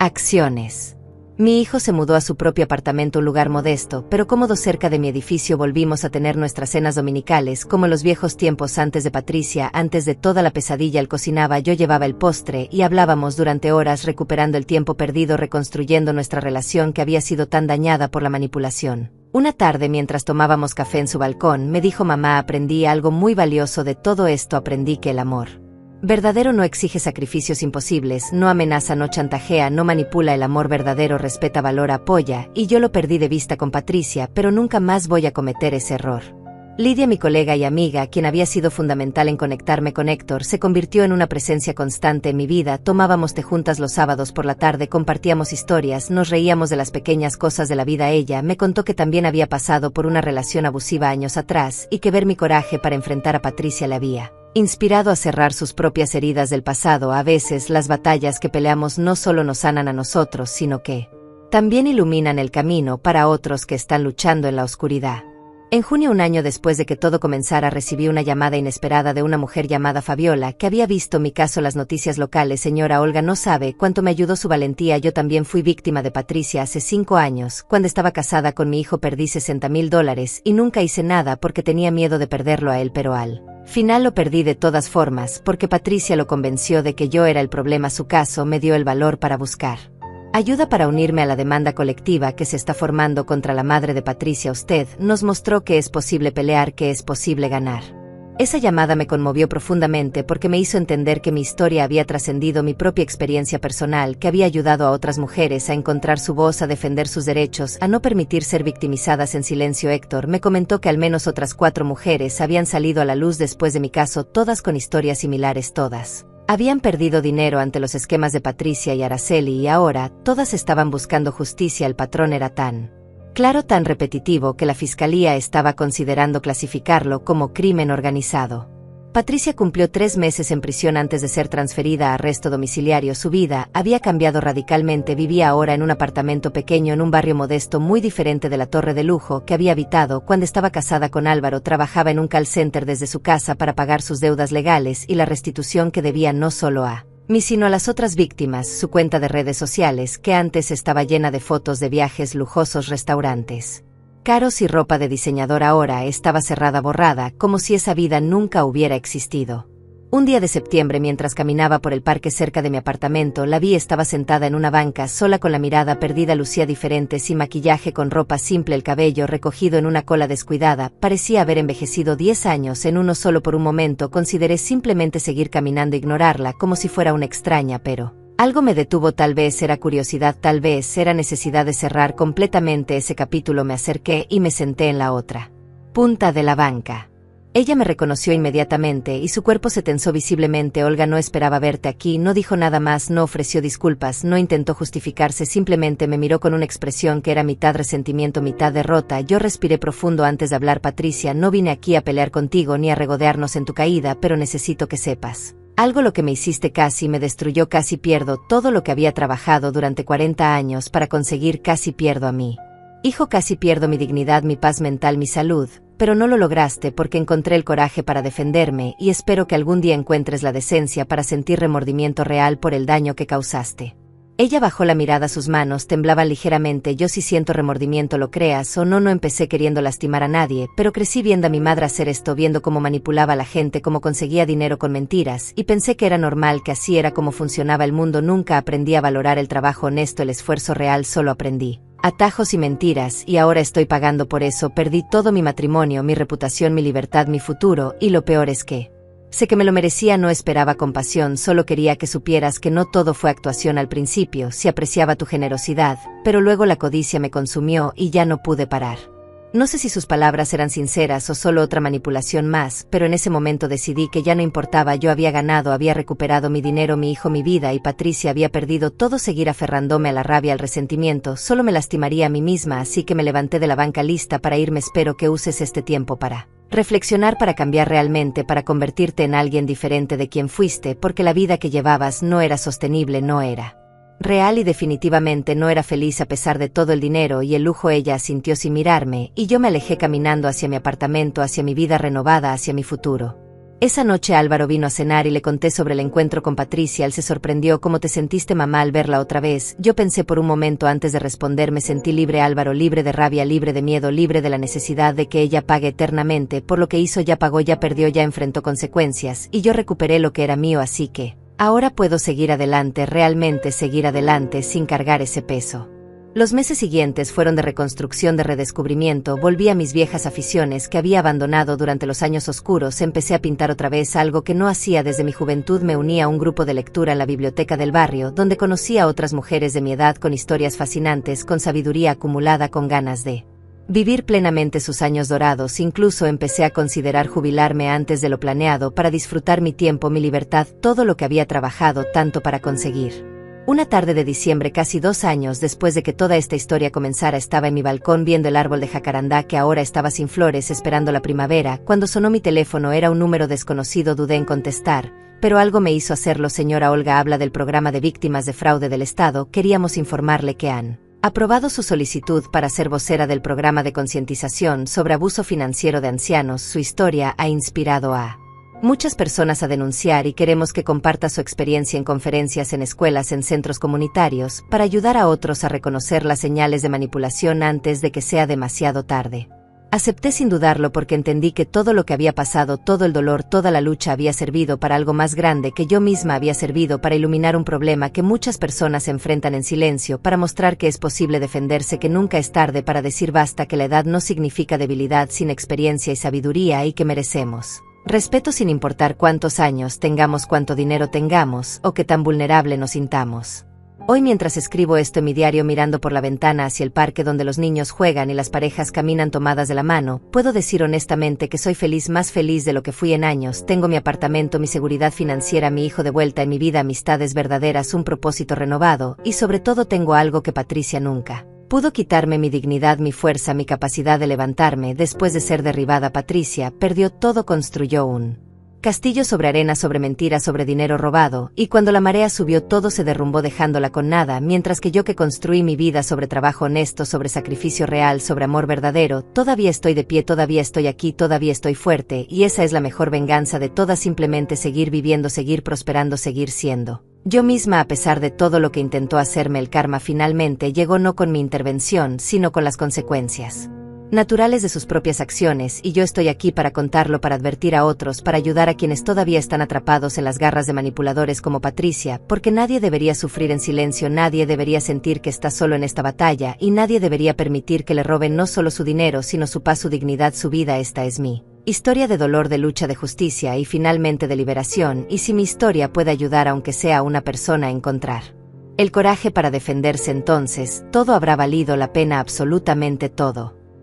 acciones. Mi hijo se mudó a su propio apartamento, un lugar modesto pero cómodo cerca de mi edificio. Volvimos a tener nuestras cenas dominicales como en los viejos tiempos antes de Patricia, antes de toda la pesadilla. Él cocinaba, yo llevaba el postre y hablábamos durante horas, recuperando el tiempo perdido, reconstruyendo nuestra relación que había sido tan dañada por la manipulación. Una tarde, mientras tomábamos café en su balcón, me dijo: mamá, aprendí algo muy valioso de todo esto. Aprendí que el amor verdadero no exige sacrificios imposibles, no amenaza, no chantajea, no manipula. El amor verdadero respeta, valora, apoya, y yo lo perdí de vista con Patricia, pero nunca más voy a cometer ese error. Lidia, mi colega y amiga, quien había sido fundamental en conectarme con Héctor, se convirtió en una presencia constante en mi vida. Tomábamos té juntas los sábados por la tarde, compartíamos historias, nos reíamos de las pequeñas cosas de la vida. Ella me contó que también había pasado por una relación abusiva años atrás y que ver mi coraje para enfrentar a Patricia le había inspirado a cerrar sus propias heridas del pasado. A veces las batallas que peleamos no solo nos sanan a nosotros, sino que también iluminan el camino para otros que están luchando en la oscuridad. En junio, un año después de que todo comenzara, recibí una llamada inesperada de una mujer llamada Fabiola, que había visto mi caso en las noticias locales. Señora Olga, no sabe cuánto me ayudó su valentía. Yo también fui víctima de Patricia hace 5 años. Cuando estaba casada con mi hijo perdí $60,000 y nunca hice nada porque tenía miedo de perderlo a él, pero al final lo perdí de todas formas porque Patricia lo convenció de que yo era el problema. Su caso me dio el valor para buscar ayuda para unirme a la demanda colectiva que se está formando contra la madre de Patricia. Usted nos mostró que es posible pelear, que es posible ganar. Esa llamada me conmovió profundamente porque me hizo entender que mi historia había trascendido mi propia experiencia personal, que había ayudado a otras mujeres a encontrar su voz, a defender sus derechos, a no permitir ser victimizadas en silencio. Héctor me comentó que al menos otras 4 mujeres habían salido a la luz después de mi caso, todas con historias similares. Todas habían perdido dinero ante los esquemas de Patricia y Araceli y ahora todas estaban buscando justicia. El patrón era tan claro, tan repetitivo, que la fiscalía estaba considerando clasificarlo como crimen organizado. Patricia cumplió 3 meses en prisión antes de ser transferida a arresto domiciliario. Su vida había cambiado radicalmente. Vivía ahora en un apartamento pequeño en un barrio modesto, muy diferente de la torre de lujo que había habitado cuando estaba casada con Álvaro. Trabajaba en un call center desde su casa para pagar sus deudas legales y la restitución que debía no solo a mí sino a las otras víctimas. Su cuenta de redes sociales, que antes estaba llena de fotos de viajes lujosos, restaurantes caros y ropa de diseñador, ahora estaba cerrada, borrada, como si esa vida nunca hubiera existido. Un día de septiembre, mientras caminaba por el parque cerca de mi apartamento, la vi. Estaba sentada en una banca, sola, con la mirada perdida. Lucía diferente, sin maquillaje, con ropa simple, el cabello recogido en una cola descuidada. Parecía haber envejecido 10 años en uno solo. Por un momento consideré simplemente seguir caminando, ignorarla, como si fuera una extraña, pero algo me detuvo. Tal vez era curiosidad, tal vez era necesidad de cerrar completamente ese capítulo. Me acerqué y me senté en la otra punta de la banca. Ella me reconoció inmediatamente y su cuerpo se tensó visiblemente. Olga, no esperaba verte aquí, no dijo nada más, no ofreció disculpas, no intentó justificarse, simplemente me miró con una expresión que era mitad resentimiento, mitad derrota. Yo respiré profundo antes de hablar. Patricia, no vine aquí a pelear contigo ni a regodearnos en tu caída, pero necesito que sepas algo. Lo que me hiciste casi me destruyó, casi pierdo todo lo que había trabajado durante 40 años para conseguir, casi pierdo a mí hijo, casi pierdo mi dignidad, mi paz mental, mi salud, pero no lo lograste porque encontré el coraje para defenderme y espero que algún día encuentres la decencia para sentir remordimiento real por el daño que causaste. Ella bajó la mirada, sus manos temblaban ligeramente. Yo sí siento remordimiento, lo creas o no, no empecé queriendo lastimar a nadie, pero crecí viendo a mi madre hacer esto, viendo cómo manipulaba a la gente, cómo conseguía dinero con mentiras, y pensé que era normal, que así era como funcionaba el mundo. Nunca aprendí a valorar el trabajo honesto, el esfuerzo real, solo aprendí atajos y mentiras, y ahora estoy pagando por eso. Perdí todo, mi matrimonio, mi reputación, mi libertad, mi futuro, y lo peor es que sé que me lo merecía. No esperaba compasión, solo quería que supieras que no todo fue actuación al principio. Sí apreciaba tu generosidad, pero luego la codicia me consumió y ya no pude parar. No sé si sus palabras eran sinceras o solo otra manipulación más, pero en ese momento decidí que ya no importaba. Yo había ganado, había recuperado mi dinero, mi hijo, mi vida, y Patricia había perdido todo. Seguir aferrándome a la rabia, al resentimiento, solo me lastimaría a mí misma, así que me levanté de la banca lista para irme. Espero que uses este tiempo para reflexionar, para cambiar realmente, para convertirte en alguien diferente de quien fuiste, porque la vida que llevabas no era sostenible, no era real y definitivamente no era feliz a pesar de todo el dinero y el lujo. Ella asintió sin mirarme y yo me alejé caminando hacia mi apartamento, hacia mi vida renovada, hacia mi futuro. Esa noche Álvaro vino a cenar y le conté sobre el encuentro con Patricia. Él se sorprendió. ¿Cómo te sentiste, mamá, al verla otra vez? Yo pensé por un momento antes de responder. Me sentí libre, Álvaro, libre de rabia, libre de miedo, libre de la necesidad de que ella pague eternamente por lo que hizo. Ya pagó, ya perdió, ya enfrentó consecuencias y yo recuperé lo que era mío, así que ahora puedo seguir adelante, realmente seguir adelante sin cargar ese peso. Los meses siguientes fueron de reconstrucción, de redescubrimiento. Volví a mis viejas aficiones que había abandonado durante los años oscuros. Empecé a pintar otra vez, algo que no hacía desde mi juventud. Me uní a un grupo de lectura en la biblioteca del barrio, donde conocí a otras mujeres de mi edad con historias fascinantes, con sabiduría acumulada, con ganas de vivir plenamente sus años dorados. Incluso empecé a considerar jubilarme antes de lo planeado para disfrutar mi tiempo, mi libertad, todo lo que había trabajado tanto para conseguir. Una tarde de diciembre, casi 2 años después de que toda esta historia comenzara, estaba en mi balcón viendo el árbol de jacarandá que ahora estaba sin flores, esperando la primavera, cuando sonó mi teléfono. Era un número desconocido. Dudé en contestar, pero algo me hizo hacerlo. Señora Olga, habla del programa de víctimas de fraude del Estado. Queríamos informarle que han aprobado su solicitud para ser vocera del programa de concientización sobre abuso financiero de ancianos. Su historia ha inspirado a muchas personas a denunciar y queremos que comparta su experiencia en conferencias, en escuelas, en centros comunitarios, para ayudar a otros a reconocer las señales de manipulación antes de que sea demasiado tarde. Acepté sin dudarlo porque entendí que todo lo que había pasado, todo el dolor, toda la lucha había servido para algo más grande, que yo misma había servido para iluminar un problema que muchas personas enfrentan en silencio, para mostrar que es posible defenderse, que nunca es tarde para decir basta, que la edad no significa debilidad, sin experiencia y sabiduría, y que merecemos respeto sin importar cuántos años tengamos, cuánto dinero tengamos o qué tan vulnerable nos sintamos. Hoy, mientras escribo esto en mi diario, mirando por la ventana hacia el parque donde los niños juegan y las parejas caminan tomadas de la mano, puedo decir honestamente que soy feliz, más feliz de lo que fui en años. Tengo mi apartamento, mi seguridad financiera, mi hijo de vuelta en mi vida, amistades verdaderas, un propósito renovado, y sobre todo tengo algo que Patricia nunca pudo quitarme: mi dignidad, mi fuerza, mi capacidad de levantarme después de ser derribada. Patricia perdió todo, construyó un castillo sobre arena, sobre mentiras, sobre dinero robado, y cuando la marea subió todo se derrumbó dejándola con nada, mientras que yo, que construí mi vida sobre trabajo honesto, sobre sacrificio real, sobre amor verdadero, todavía estoy de pie, todavía estoy aquí, todavía estoy fuerte, y esa es la mejor venganza de todas: simplemente seguir viviendo, seguir prosperando, seguir siendo yo misma a pesar de todo lo que intentó hacerme. El karma finalmente llegó, no con mi intervención, sino con las consecuencias naturales de sus propias acciones, y yo estoy aquí para contarlo, para advertir a otros, para ayudar a quienes todavía están atrapados en las garras de manipuladores como Patricia, porque nadie debería sufrir en silencio, nadie debería sentir que está solo en esta batalla, y nadie debería permitir que le roben no solo su dinero, sino su paz, su dignidad, su vida. Esta es mi historia de dolor, de lucha, de justicia y finalmente de liberación, y si mi historia puede ayudar aunque sea a una persona a encontrar el coraje para defenderse, entonces todo habrá valido la pena, absolutamente todo.